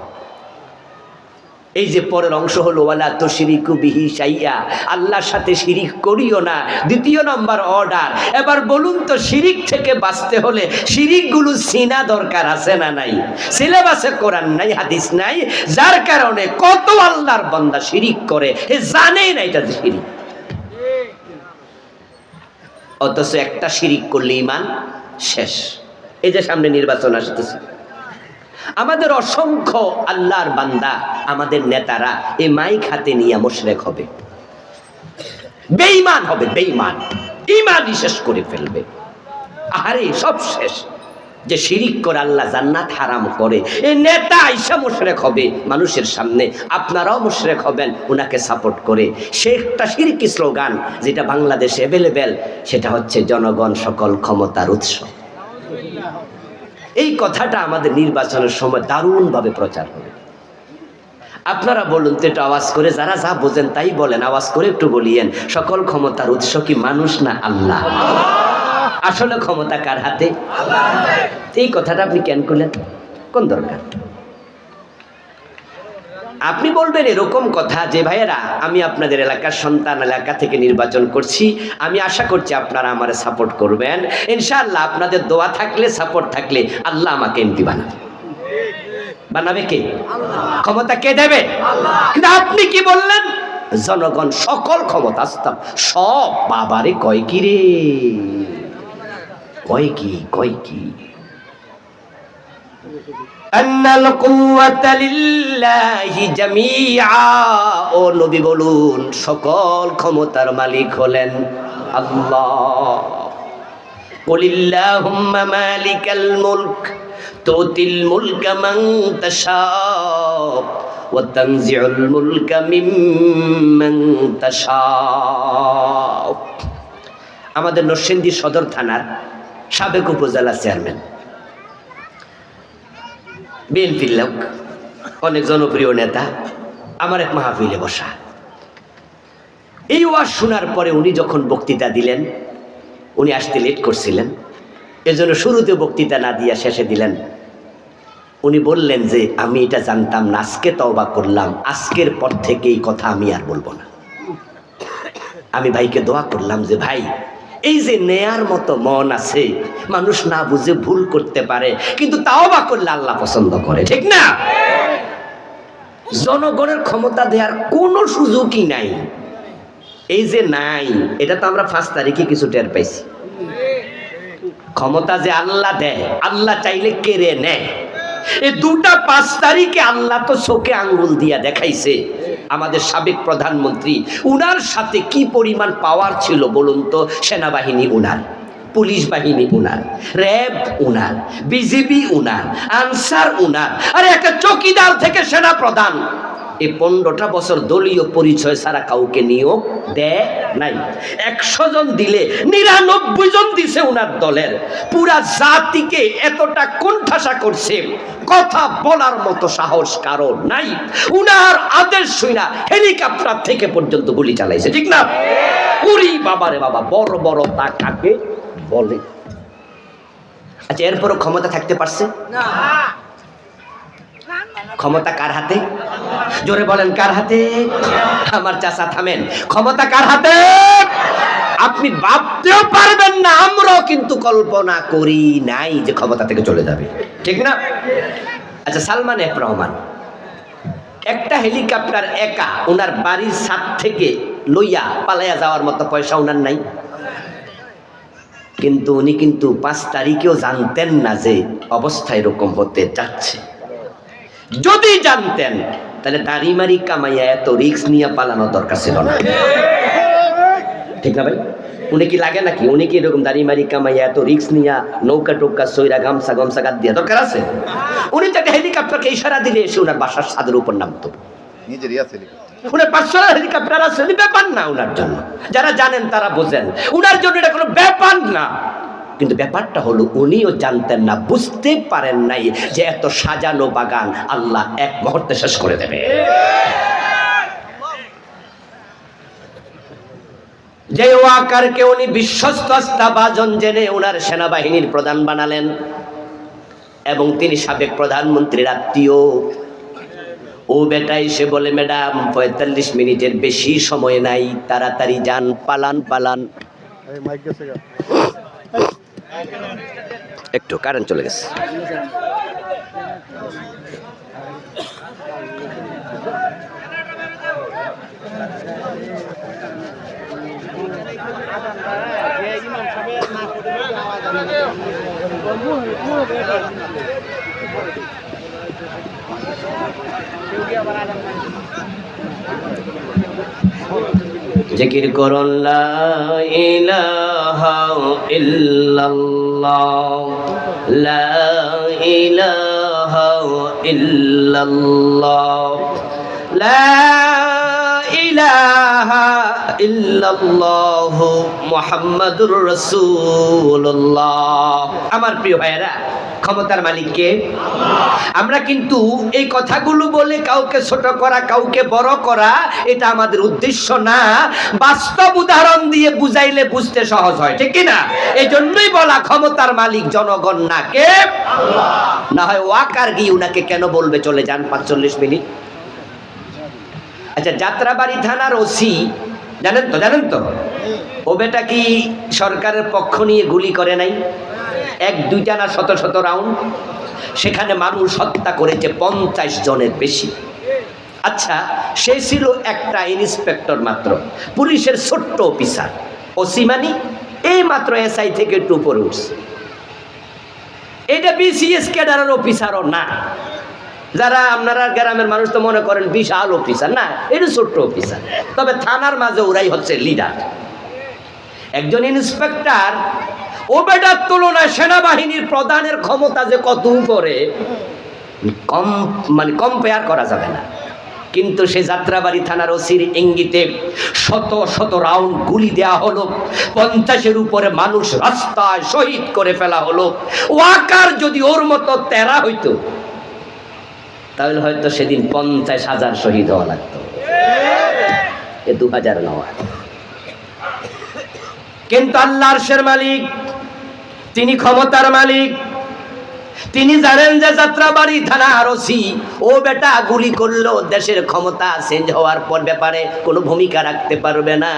এই যে পরের অংশ হলো ওয়ালা তুশরিকু বিহি শাইয়া, আল্লাহর সাথে শিরিক করিও না, 2 নম্বর অর্ডার। এবার বলুন তো, শিরিক থেকে বাঁচতে হলে শিরিকগুলো চিনা দরকার আছে না নাই? সিলেবাসে কোরআন নাই, হাদিস নাই, যার কারণে কত আল্লাহর বান্দা শিরিক করে, এ জানেই না এটা শিরিক। অথচ একটা শিরিক করলে ঈমান শেষ। এই যে সামনে নির্বাচন আসতেছে, আমাদের অসংখ্য আল্লাহর বান্দা, আমাদের নেতারা এই মাইক হাতে নিয়ে মুশরিক হবে, বেঈমান হবে, বেঈমান, ঈমানই শেষ করে ফেলবে। আরে সব শেষ। যে শিরিক করে আল্লাহ জান্নাত হারাম করে, এই নেতা আইসা মুশরিক হবে মানুষের সামনে, আপনারাও মুশরিক হবেন উনাকে সাপোর্ট করে। সে একটা শিরকি স্লোগান যেটা বাংলাদেশে অ্যাভেলেবেল, সেটা হচ্ছে জনগণ সকল ক্ষমতার উৎস। এই কথাটা আমাদের নির্বাচনের সময় দারুণভাবে প্রচার হবে। আপনারা বলুন তো একটু আওয়াজ করে, যারা যা বোঝেন তাই বলেন, আওয়াজ করে একটু বলিয়েন, সকল ক্ষমতার উৎস কি মানুষ না আল্লাহ? আসলে ক্ষমতা কার হাতে? এই কথাটা আপনি কেন করলেন? কোন দরকার? আপনি বলবেন এরকম কথা যে ভাইয়েরা, আমি আপনাদের এলাকার সন্তান, এলাকা থেকে নির্বাচন করছি, আমি আশা করছি আপনারা আমারে সাপোর্ট করবেন, ইনশাআল্লাহ আপনাদের দোয়া থাকলে, সাপোর্ট থাকলে আল্লাহ আমাকে এমপি বানাবে। বানাবে কে? ক্ষমতা কে দেবে? কিন্তু আপনি কি বললেন? জনগণ সকল ক্ষমতা আসতাম সব। বাবারে কয় কি রে, কয় কি, কয় কি? আন্নাল কুওয়াতা লিল্লাহি জামিআ। ও নবী বলুন, সকল ক্ষমতার মালিক হলেন আল্লাহ। কুলিল্লাহুম্মা মালিকাল মুলক তুতিল মুলকা মান তাশা ওয়া তানজিউল মুলকা মিম্মান তাশা। আমাদের নরসিংদী সদর থানার সাবেক উপজেলা চেয়ারম্যান, বিএনপির লোক, অনেক জনপ্রিয় নেতা, আমার এক মাহফিলে বসা। এই ওয়াজ শোনার পরে উনি যখন বক্তৃতা দিলেন, উনি আসতে লেট করছিলেন, এজন্য শুরুতে বক্তৃতা না দিয়া শেষে দিলেন। উনি বললেন যে আমি এটা জানতাম না, আজকে তওবা করলাম, আজকের পর থেকে এই কথা আমি আর বলবো না। আমি ভাইকে দোয়া করলাম যে ভাই, এই যে নেয়ার মতো মন আছে, মানুষ না বুঝে ভুল করতে পারে, কিন্তু তওবা করলে আল্লাহ পছন্দ করে, ঠিক না? জনগণের ক্ষমতা দেওয়ার কোনো সুযোগই নাই। এই যে নাই, এটা তো আমরা 5 তারিখে কিছু টের পাইছি। ক্ষমতা যে আল্লাহ দেয়, আল্লাহ চাইলে কেড়ে নেয়। এই 2টা 5 তারিখে আল্লাহ তো চোখে আঙ্গুল দিয়া দেখাইছে। আমাদের সাবেক প্রধানমন্ত্রী, উনার সাথে কি পরিমাণ পাওয়ার ছিল বলুন তো? সেনাবাহিনী উনার, পুলিশ বাহিনী উনার, র্যাব উনার, বিজিবি উনার, আনসার উনার, আরে একটা চৌকিদার থেকে সেনা প্রধান। এই 15টা বছর দলীয় পরিচয় ছাড়া কাউকে নিয়োগ দেয় নাই। 100 জন দিলে 99 জন দিছে উনার দলের। পুরা জাতিকে এতটা কোণঠাসা করছে, কথা বলার মতো সাহস কারো নাই। উনার আদেশ শুনা হেলিকপ্টার থেকে পর্যন্ত গুলি চালাইছে, ঠিক না? উরি বাবারে বাবা, বড় বড় তা কাকে বলে? আচ্ছা, এরপরও ক্ষমতা থাকতে পারছে না। ক্ষমতা কার হাতে? জোরে বলেন, কার হাতে? আমার চাচা থামেন, ক্ষমতা কার হাতে? আপনি ভাবতেও পারবেন না, আমরাও কিন্তু কল্পনা করি নাই যে ক্ষমতা থেকে চলে যাবে, ঠিক না? আচ্ছা, সালমান এফ রহমান একটা হেলিকপ্টার একা ওনার বাড়ির ছাদ থেকে লইয়া পালাইয়া যাওয়ার মতো পয়সা ওনার নাই। কিন্তু উনি কিন্তু 5 তারিখেও জানতেন না যে অবস্থা এরকম হতে যাচ্ছে। যদি জানতেন তাহলে দাড়ি মারি কামাইয়া এত রিস্ক নিয়ে পালানো দরকার ছিল না, ঠিক না ভাই? উনি কি লাগে নাকি? উনি কি এরকম দাড়ি মারি কামাইয়া এত রিস্ক নিয়ে নৌকা টোকা সইরা গামছা গামছা গাদ দিয়া দরকার আছে? উনি তো একটা হেলিকপ্টারকে ইশারা দিলে এসে ওনার বাসার ছাদের উপর নামতো। উনার পার্সোনাল হেলিকপ্টার আছে, ব্যাপার না উনার জন্য। যারা জানেন তারা বোঝেন, উনার জন্য এটা কোনো ব্যাপার না। কিন্তু ব্যাপারটা হলো উনিও জানতেন না, বুঝতে পারেন নাই যে এত সাজানো বাগান আল্লাহ এক মুহূর্তে শেষ করে দেবে। যে ওয়াকারকে উনি বিশ্বস্ত আস্থাভাজন জেনে ওনার সেনাবাহিনীর প্রধান বানালেন এবং তিনি সাবেক প্রধানমন্ত্রীর আত্মীয়। ও বেটা এসে বলে, ম্যাডাম ৪৫ মিনিটের বেশি সময় নাই, তাড়াতাড়ি যান, পালান পালান। একটু কারেন্ট চলে গেছে। জিকির করুন লা ইলাহা ইল্লাল্লাহ, লা ইলাহা ইল্লাল্লাহ, লা ইলাহা ইল্লাল্লাহ মুহাম্মাদুর রাসূলুল্লাহ। আমার প্রিয় ভাইয়েরা, ক্ষমতার মালিক কে? আমরা কিন্তু এই কথাগুলো বলে কাউকে ছোট করা, কাউকে বড় করা, এটা আমাদের উদ্দেশ্য না। বাস্তব উদাহরণ দিয়ে বুঝাইলে বুঝতে সহজ হয়, ঠিক কি না? এই জন্যই বলা ক্ষমতার মালিক জনগণ না, কে? আল্লাহ। না হয় ওয়াকার গিয়ে উনাকে কেন বলবে চলে যান ৪৫ মিনিট? আচ্ছা, যাত্রাবাড়ি থানার ওসি জানেন তো? জানেন তো ও বেটা কি সরকারের পক্ষ নিয়ে গুলি করে নাই? ১-২টা না শত শত রাউন্ড। সেখানে মানুষ হত্যা করেছে ৫০ জনের বেশি। আচ্ছা, সে ছিল একটা ইন্সপেক্টর মাত্র, পুলিশের ছোট্ট অফিসার। ওসি মানে এই মাত্র এসআই থেকে একটু উপরে উঠছে। এটা বিসিএস ক্যাডারের অফিসারও না। যারা আপনারা গ্রামের মানুষ তো মনে করেন বিশাল অফিসার, না, এটা ছোট্ট অফিসার। তবে থানার মাঝে ওরাই হচ্ছে লিডার। একজন ইন্সপেক্টর, ও বেটার তুলনায় সেনাবাহিনীর প্রধানের ক্ষমতা যে কত উপরে, কম্পেয়ার করা যাবে না। কিন্তু সে যাত্রাবাড়ি থানার ওসির ইঙ্গিতে শত শত রাউন্ড গুলি দেয়া হলো, ৫০-এর উপরে মানুষ রাস্তায় শহীদ করে ফেলা হলো। ওয়াকার যদি ওর মতো তেরা হইতো তাহলে হয়তো সেদিন ৫০,০০০ শহীদ হওয়া লাগতো। এ ২০০০ নয়। কিন্তু আল্লাহ আরশের মালিক, তিনি ক্ষমতার মালিক। তিনি জানেন যে যাত্রাবাড়ি থানার ওসি ও বেটা গুলি করলো, দেশের ক্ষমতা চেঞ্জ হওয়ার পর ব্যাপারে কোনো ভূমিকা রাখতে পারবে না।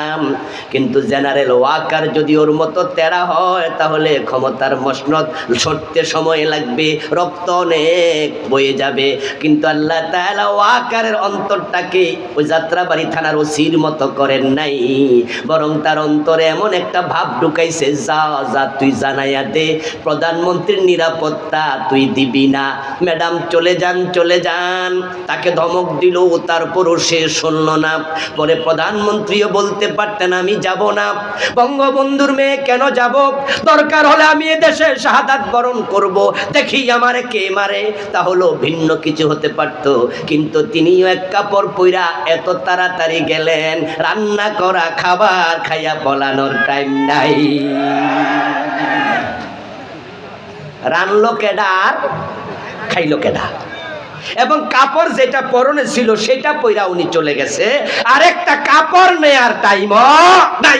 কিন্তু জেনারেল ওয়াকার যদি ওর মতো তেরা হয় তাহলে ক্ষমতার মসনদ সরতে সময় লাগবে, রক্ত অনেক বয়ে যাবে। কিন্তু আল্লাহ তাআলা ওয়াকারের অন্তরটাকে ওই যাত্রাবাড়ি থানার ওসির মতো করেন নাই, বরং তার অন্তরে এমন একটা ভাব ঢুকাইছে, যা যা তুই জানাইয়া দে, প্রধানমন্ত্রীর নিরাপত্তা তুই দিবি না, ম্যাডাম চলে যান চলে যান। তাকে ধমক দিল, তারপরও সে শুনল না। পরে প্রধানমন্ত্রীও বলতে পারতেন আমি যাব না, বঙ্গবন্ধুর মেয়ে কেন যাব, দরকার হলে আমি এদেশে শাহাদাত বরণ করব, দেখি আমারে কে মারে, তাহলে ভিন্ন কিছু হতে পারত। কিন্তু তিনিও এক কাপড় পইরা এত তাড়াতাড়ি গেলেন, রান্না করা খাবার খাইয়া পলানোর টাইম নাই। রানলো কেডা আর খাইলো কেডা? এবং কাপড় যেটা পরনে ছিল সেটা পইরা উনি চলে গেছে, আরেকটা কাপড় নেয়ার টাইম নাই।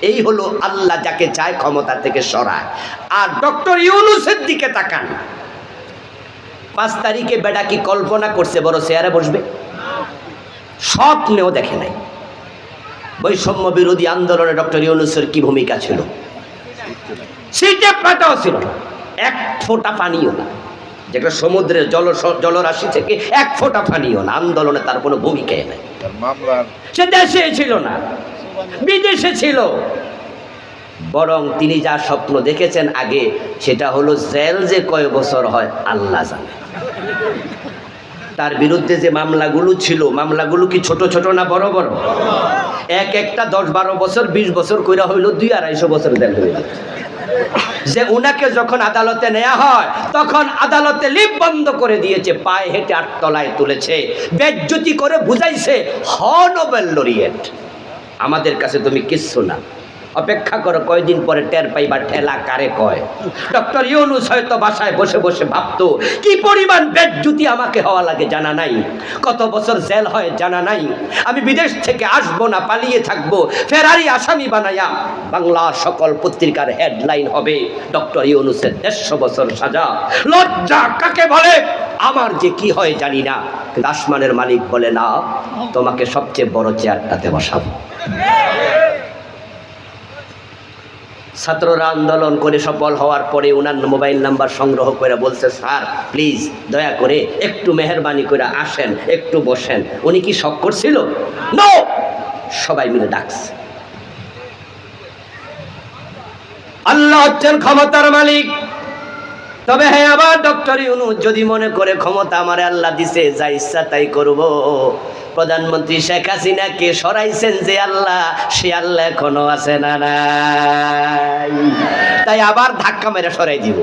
এই হলো আল্লাহ যাকে চায় ক্ষমতা থেকে সরায়। আর ডক্টর ইউনূসের দিকে তাকান, ৫ তারিখে বেটা কি কল্পনা করছে বড় চেয়ারে বসবে? স্বপ্নেও দেখে নাই। বৈষম্য বিরোধী আন্দোলনে ডক্টর ইউনূসের কি ভূমিকা ছিল? সিটে পাটাও ছিল না, এক ফোঁটা পানিও না। যেটা সমুদ্রের জলরাশি থেকে এক ফোঁটা পানিও না। আন্দোলনে তার কোনো ভূমিকাই নাই। সে দেশে ছিল না, বিদেশে ছিল। বরং তিনি যা স্বপ্ন দেখেছেন আগে, সেটা হলো জেল যে কয় বছর হয় আল্লাহ জানে। তার বিরুদ্ধে যে মামলাগুলো ছিল, মামলাগুলো কি ছোট ছোট না বড় বড়? এক একটা ১০-১২ বছর ২০ বছর কইরা হইল ২-২৫০ বছর জেল হইল। যে উনাকে যখন আদালতে নেওয়া হয় তখন আদালতে লিপ বন্ধ করে দিয়েছে, পায়ে হেঁটে ৮ তলায় তুলেছে, বেজ্জতি করে বুঝাইছে হ নোবেল লরিয়েট, আমাদের কাছে তুমি কিচ্ছু না। অপেক্ষা করো, কয়দিন পরে টের পাইবা ঠেলা কারে কয়। ডক্টর ইউনূস হয়তো বাসায় বসে বসে ভাবতো, কি পরিমাণ বেজ্জুতি আমাকে হওয়া লাগে জানা নাই, কত বছর জেল হয় জানা নাই, আমি বিদেশ থেকে আসবো না, পালিয়ে থাকবো, ফেরারি আসামি বানায়া বাংলার সকল পত্রিকার হেডলাইন হবে ডক্টর ইউনূসের 150 বছর সাজা। লজ্জা কাকে বলে? আমার যে কি হয় জানি না, কিন্তু আসমানের মালিক বলে না, তোমাকে সবচেয়ে বড় চেয়ারটাতে বসাবো। ছাত্ররা আন্দোলন করে সফল হওয়ার পরে ওনার মোবাইল নাম্বার সংগ্রহ করে বলছে, স্যার প্লিজ দয়া করে একটু মেহরবানি করে আসেন, একটু বসেন। উনি কি শক করছিল? নো, সবাই মিলে ডাকছে। আল্লাহ হচ্ছেন ক্ষমতার মালিক। তবে হ্যাঁ, আবার ডক্টর ইউনূস যদি মনে করে ক্ষমতা আমারে আল্লাহ দিছে, যা ইচ্ছা তাই করব, প্রধানমন্ত্রী শেখ হাসিনাকে সরাইছেন যে আল্লাহ, সে আল্লাহ এখনো আছে না নাই? তাই আবার ধাক্কা মেরে সরাই দিব।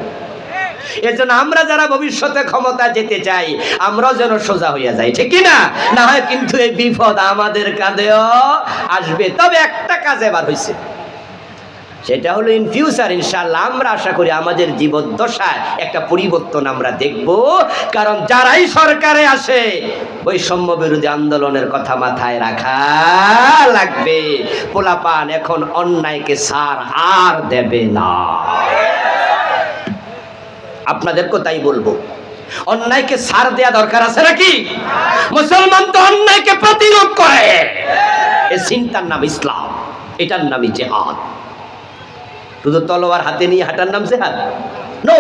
এর জন্য আমরা যারা ভবিষ্যতে ক্ষমতা যেতে চাই, আমরাও যেন সোজা হইয়া যাই, ঠিক না? না হয় কিন্তু এই বিপদ আমাদের কাঁধেও আসবে। তবে একটা কাজ এবার হয়েছে, সেটা হলো ইন ফিউচার ইনশাআল্লাহ আমরা আশা করি আমাদের জীবদ্দশায় একটা পরিবর্তন আমরা দেখব। কারণ যারাই সরকারে আসে, বৈষম্য বিরোধী আন্দোলনের কথা মাথায় রাখা লাগবে। পোলাপান এখন অন্যায়কে ছাড় আর দেবে না। আপনাদেরকে তাই বলবো, অন্যায়কে ছাড় দেয়া দরকার আছে নাকি? মুসলমান তো অন্যায়কে প্রতিরোধ করে। এই চিন্তার নাম ইসলাম, এটার নামই জিহাদ। শুধু তলোয়ার হাতে নিয়ে হাঁটার নাম জিহাদ? নো,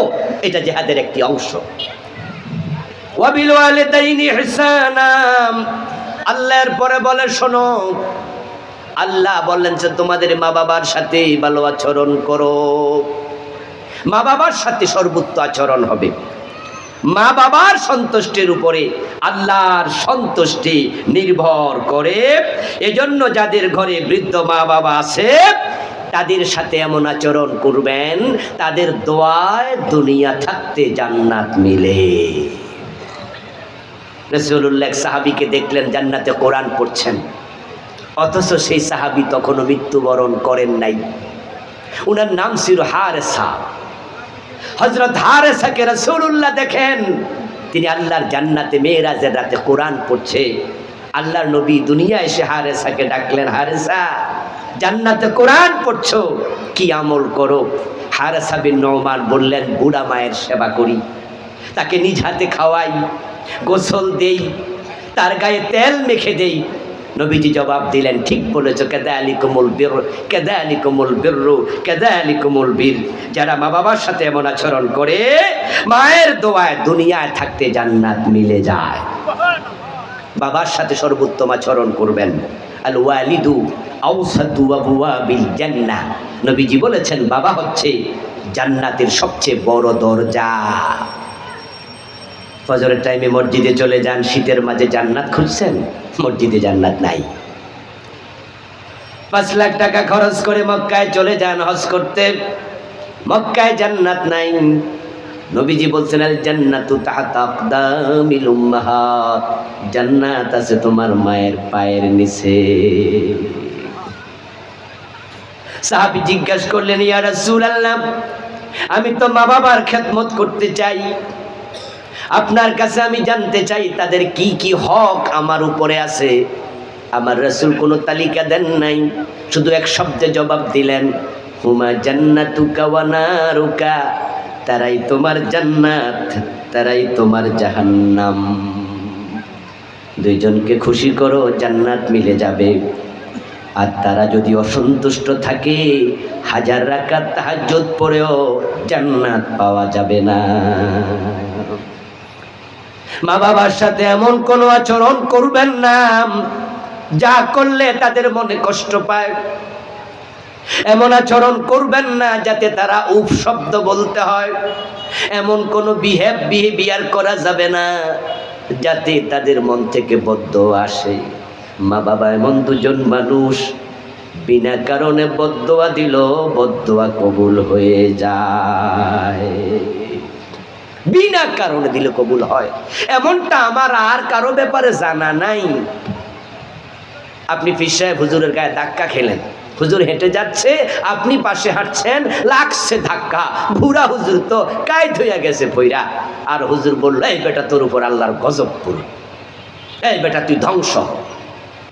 এটা জিহাদের একটি অংশ। ওয়াবিল ওয়ালিদাইনি ইহসানা, আল্লাহর পরে বলে শোনো, আল্লাহ বললেন যে তোমাদের মা বাবার সাথে ভালো আচরণ করো। মা বাবার সাথে সর্বোচ্চ আচরণ হবে। মা বাবার সন্তুষ্টির উপরে আল্লাহর সন্তুষ্টি নির্ভর করে। এজন্য যাদের ঘরে বৃদ্ধ মা বাবা আছে, তাদের সাথে এমন আচরণ করবেন, তাদের দোয়ায় দুনিয়া থাকতে জান্নাত মিলে। রাসূলুল্লাহ সাহাবীকে দেখলেন জান্নাতে কোরআন পড়ছেন, অথচ সেই সাহাবী তখনও মৃত্যুবরণ করেন নাই। উনার নাম ছিল হারেসা। হযরত হারেসাকে রাসূলুল্লাহ দেখেন, তিনি আল্লাহর জান্নাতে মেরাজের রাতে কোরআন পড়ছে। আল্লাহর নবী দুনিয়া এসে হারেসাকে ডাকলেন, হারেসা জান্নাতে কোরআন পড়ছো, কি আমল করো? হারেসা বিন নোমান বললেন, বুড়া মায়ের সেবা করি, তাকে নিজ হাতে খাওয়াই, গোসল দেই, তার গায়ে তেল মেখে দেই। নবীজি জবাব দিলেন, ঠিক বলেছো, কাযালিকুমুল বির, কাযালিকুমুল বিররু, কাযালিকুমুল বীর। যারা মা বাবার সাথে এমন আচরণ করে, মায়ের দোয়ায় দুনিয়ায় থাকতে জান্নাত মিলে যায়। বাবার সাথে সর্বোত্তম আচরণ করবেন। আল ওয়ালিদু আওসাতু আবওয়াবিল জান্নাহ, নবীজি বলেছেন বাবা হচ্ছে জান্নাতের সবচেয়ে বড় দরজা। ফজরের টাইমে মসজিদে চলে যান, শীতের মাঝে জান্নাত খুঁজছেন, মসজিদে জান্নাত নাই। 5 লাখ টাকা খরচ করে মক্কায় চলে যান হজ করতে, মক্কায় জান্নাত নাই। নবীজি বলছেন, আল জান্নাতু তাহতা আকদামিল উম্মাহাত, জান্নাত আছে তোমার মায়ের পায়ের নিচে। সাহাবী জিজ্ঞাসা করলেন, ইয়া রাসূলুল্লাহ, আমি তো মা বাবার খেদমত করতে চাই, আপনার কাছে আমি জানতে চাই তাদের কি কি হক আমার উপরে আছে। আমার রাসূল কোনো তালিকা দেন নাই, শুধু এক শব্দে জবাব দিলেন, হুমা জান্নাতুকা ওয়া নারুকা, তারাই তোমার জান্নাত, তারাই তোমার জাহান্নাম। দুইজনকে খুশি করো, জান্নাত মিলে যাবে। আর তারা যদি অসন্তুষ্ট থাকে, 1000 রাকাত তাহাজ্জুদ পড়েও জান্নাত পাওয়া যাবে না। মা বাবার সাথে এমন কোনো আচরণ করবেন না যা করলে তাদের মনে কষ্ট পায়। এমন আচরণ করবেন না যাতে তারা উফ শব্দ বলতে হয়। এমন কোনো বিহেভিয়ার করা যাবে না যাতে তাদের মন থেকে বদদোয়া আসে। মা বাবা এমন দুজন মানুষ, বিনা কারণে বদদোয়া দিল, বদদোয়া কবুল হয়ে যায়। বিনা কারণে দিলে কবুল হয়, এমনটা আমার আর কারো ব্যাপারে জানা নাই। আপনি পীর সাহেব হুজুরের গায়ে ধাক্কা খেলেন, হুজুর হেঁটে যাচ্ছে, আপনি পাশে হাঁটছেন, লাগছে ধাক্কা, বুড়া হুজুর তো কায়দ হইয়া গেছে পইরা। আর হুজুর বলল, এই বেটা তোর উপর আল্লাহর গজব পড়ুক, এই বেটা তুই ধ্বংস।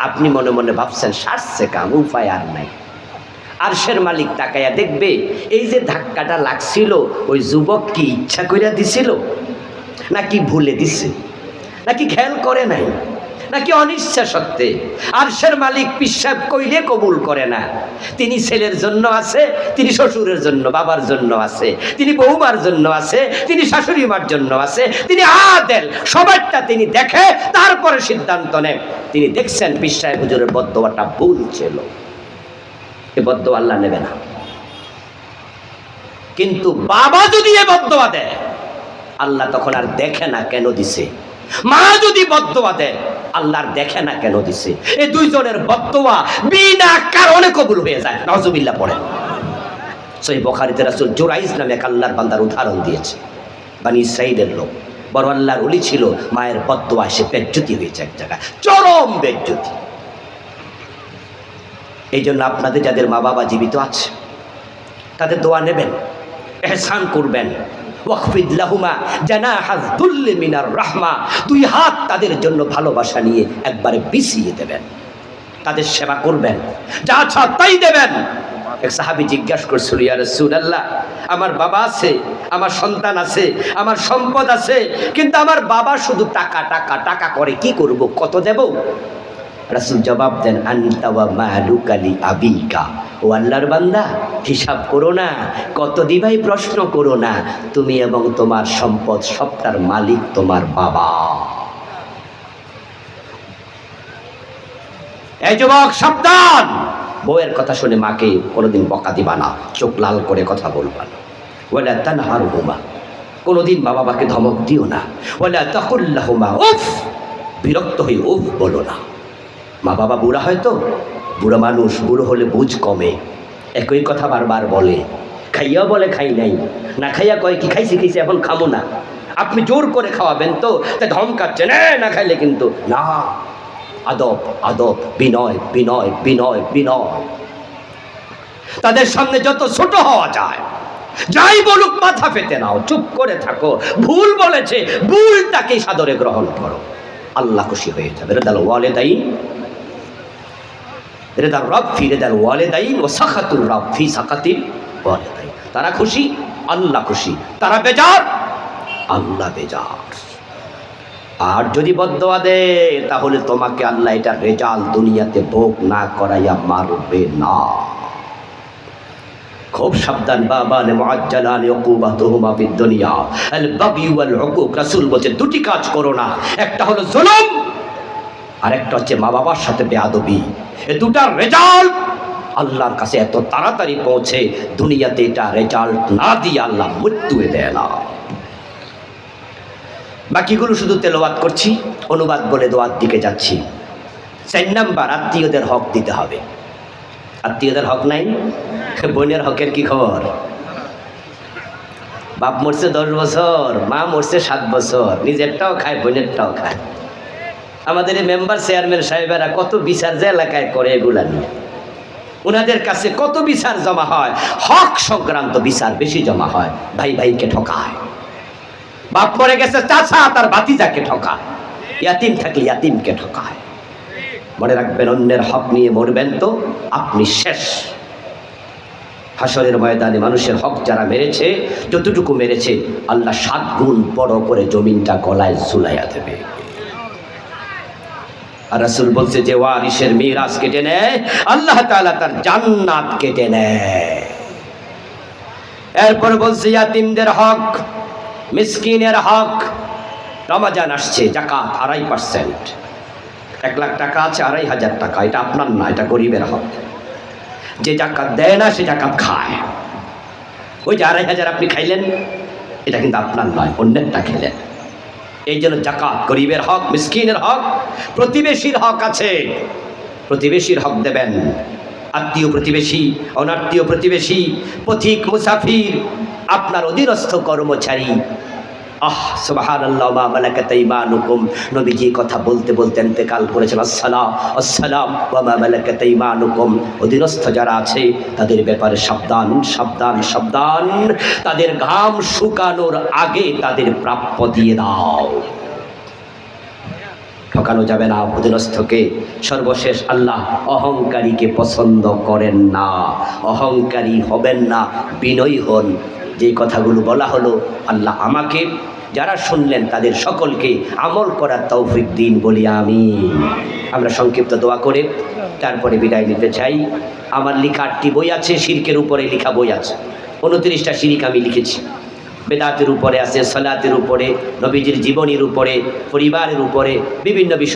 আপনি মনে মনে ভাবছেন সারছে কাম, উপায় আর নাই। আরশের মালিক তাকাইয়া দেখবে এই যে ধাক্কাটা লাগছিল ওই যুবক কি ইচ্ছা কইরা দিছিল, নাকি ভুলে দিছে, নাকি খেয়াল করে নাই, নাকি অনিচ্ছা সত্ত্বে। আরশের মালিক পিশাব কইলে কবুল করে না। তিনি ছেলের জন্য আছে, তিনি শ্বশুরের জন্য, বাবার জন্য আছে, তিনি বৌমার জন্য আছে, তিনি শাশুড়ি মার জন্য আছে, তিনি আদেল, সবারটা তিনি দেখে, তারপরে সিদ্ধান্ত নেন। তিনি দেখছেন পিশাব হুজুরের বদদোয়াটা ভুল ছিল, এ বদদোয়া আল্লাহ নেবে না। কিন্তু বাবা যদি এ বদদোয়া দেয়, আল্লাহ তখন আর দেখে না কেন দিছে। মা যদি বদদোয়া দেয়, আল্লাহর দেখে না কেন দিছে। এই দুইজনের বদদোয়া বিনা কারণে কবুল হয়ে যায়। নাউজুবিল্লাহ পড়ে। সহিহ বুখারীতে রাসূল জুরাইজ নামে এক আল্লাহর বান্দার উদাহরণ দিয়েছে। বনি ইসরাঈলের লোক, বড় আল্লাহর ওলি ছিল, মায়ের বদদোয়া সে বেজ্জতি হয়েছে, এক জায়গায় চরম বেজ্জতি। এই জন্য আপনাদের যাদের মা বাবা জীবিত আছে তাদের দোয়া নেবেন, ইহসান করবেন। ওয়াকফিদ লাহুমা জানাহাজ দুল্লি মিনার রাহমা, দুই হাত তাদের জন্য ভালোবাসা নিয়ে একবারে বিছিয়ে দেবেন, তাদের সেবা করবেন, যা চাও তাই দেবেন। এক সাহাবী জিজ্ঞাসা করছিল, ইয়া রাসূলুল্লাহ, আমার বাবা আছে, আমার সন্তান আছে, আমার সম্পদ আছে, কিন্তু আমার বাবা শুধু টাকা টাকা টাকা করে, কি করব, কত দেব? রাসূল জবাব দেন, আনতা ওয়া মালুকা লি আবিকা, ও আল্লাহর বান্দা, হিসাব করো না, কত দিবাই প্রশ্ন করো না, তুমি এবং তোমার সম্পদ সবটার মালিক তোমার বাবা। এই যুবক সাবধান, বউয়ের কথা শুনে মাকে কোনোদিন বকা দিবা না, চোখ লাল করে কথা বলবা না। ওয়ালা তানহারহুমা, কোনোদিন মা বাবাকে ধমক দিও না। ওয়ালা তাকুল লাহুমা উফ, বিরক্ত হয়ে উফ বলো না। মা বাবা বুড়া হয়তো, বুড়ো মানুষ, বুড়ো হলে বুঝ কমে, একই কথা বারবার বলে, খাইয়াও বলে খাই নাই, না খাইয়া কয় কি খাইছি খাইছি এখন খামো না। আপনি জোর করে খাওয়াবেন তো তাই ধমকাচ্ছেন, না খাইলে কিন্তু না। আদব আদব, বিনয় বিনয় বিনয় বিনয়। তাদের সামনে যত ছোট হওয়া যায়, যাই বলুক মাথা পেতে নাও, চুপ করে থাকো। ভুল বলেছে, ভুলটাকে সাদরে গ্রহণ করো, আল্লাহ খুশি হয়ে যাবে। রেদাল ওয়ালিদাইন, রেদার রব ফি রেদাল ওয়ালিদাইন ওয়া সাখাতুর রব ফি সাখাতিল ওয়ালিদাইন। তারা খুশি, আল্লাহ খুশি, তারা বেজার, আল্লাহ বেজার। আর যদি বদদোয়া দেয়, তাহলে তোমাকে আল্লাহ এটা রেজাল্ট দুনিয়াতে ভোগ না করাইয়া মারবে না। খুব সাবধান। বাবানে মুআজ্জালান উকুবাতুহুমা ফিদ দুনিয়া আল বাগী ওয়াল উকুক। রাসূল বলেন দুটি কাজ করো না, একটা হলো জুলুম, আর একটা হচ্ছে মা বাবার সাথে বেয়াদবি। এই দুটার রেজাল্ট আল্লাহর কাছে এত তাড়াতাড়ি পৌঁছে, দুনিয়াতে এটা রেজাল্ট না দিয়ে আল্লাহ মৃত্যু দেয় না। বাকিগুলো শুধু তেলাওয়াত করছি, অনুবাদ বলে দোয়ার দিকে যাচ্ছি। 4 নাম্বার, আত্মীয়দের হক দিতে হবে। আত্মীয়দের হক নাই, বোনের হকের কি খবর? বাপ মরছে 10 বছর, মা মরছে 7 বছর, নিজেরটাও খায়, বোনেরটাও খায়। আমাদের এই মেম্বার চেয়ারম্যান সাহেবেরা কত বিচার যে এলাকায় করে, এগুলা নিয়ে ওনাদের কাছে কত বিচার জমা হয়, হক সংক্রান্ত বিচার বেশি জমা হয়। ভাই ভাইকে ঠকায়, বাপ মরে গেছে চাচা তার ভাতিজাকে ঠকায়, ইয়াতিম থাকলে ইয়াতিমকে ঠকায়। মনে রাখবেন, অন্যের হক নিয়ে মরবেন তো আপনি শেষ। হাসরের ময়দানে মানুষের হক যারা মেরেছে, যতটুকু মেরেছে, আল্লাহ 7 গুণ বড় করে জমিনটা গলায় ঝুলাইয়া দেবে। আর রাসূল বলছে, যে ওয়ারিসের মিরাস কেটে নেয়, আল্লাহ তাআলা তার জান্নাত কেটে নেয়। এরপর বলছে ইয়াতিমদের হক, মিসকিনের হক। রমজান আসছে, যাকাত 2.5%, 1 লাখ টাকা আছে, 2.500 টাকা, এটা আপনার না, এটা গরিবের হক। যে যাকাত দেয় না সে যাকাত খায়। ওই যে 2.500 আপনি খাইলেন, এটা কিন্তু আপনার নয়, অন্যেরটা খেলেন। এই জন্য যাকাত গরিবের হক, মিসকিনের হক, প্রতিবেশীর হক আছে, প্রতিবেশীর হক দেবেন। আত্মীয় প্রতিবেশী, অনাত্মীয় প্রতিবেশী, পথিক মুসাফির, আপনার অধীনস্থ কর্মচারী, সুবহানাল্লাহ মা মালাকাত আইমানুকুম, নবীজি কথা বলতে বলতে ইন্তেকাল করেছেন। আসসালাম ওয়া মা মালাকাত আইমানুকুম, অধীনস্থ যারা আছে তাদের ব্যাপারে সাবধান সাবধান সাবধান, তাদের ঘাম শুকানোর আগে তাদের প্রাপ্য দিয়ে দাও। ঠকানো যাবে না অধীনস্থকে। সর্বশেষ আল্লাহ অহংকারীকে পছন্দ করেন না, অহংকারী হবেন না, বিনয়ী হন। যে কথাগুলো বলা হলো আল্লাহ আমাকে, যারা শুনলেন তাদের সকলকে আমল করার তৌফিক দিন বলি আমিন। আমরা সংক্ষিপ্ত দোয়া করে তারপরে বিদায় নিতে চাই। আমার লেখা 8টি বই আছে, শিরকের উপরে লেখা বই আছে, 29টা শিরক আমি লিখেছি। বেদাতের উপরে আছে, সালাতের উপরে, নবীজির জীবনীর উপরে, পরিবারের উপরে, বিভিন্ন বিষয়।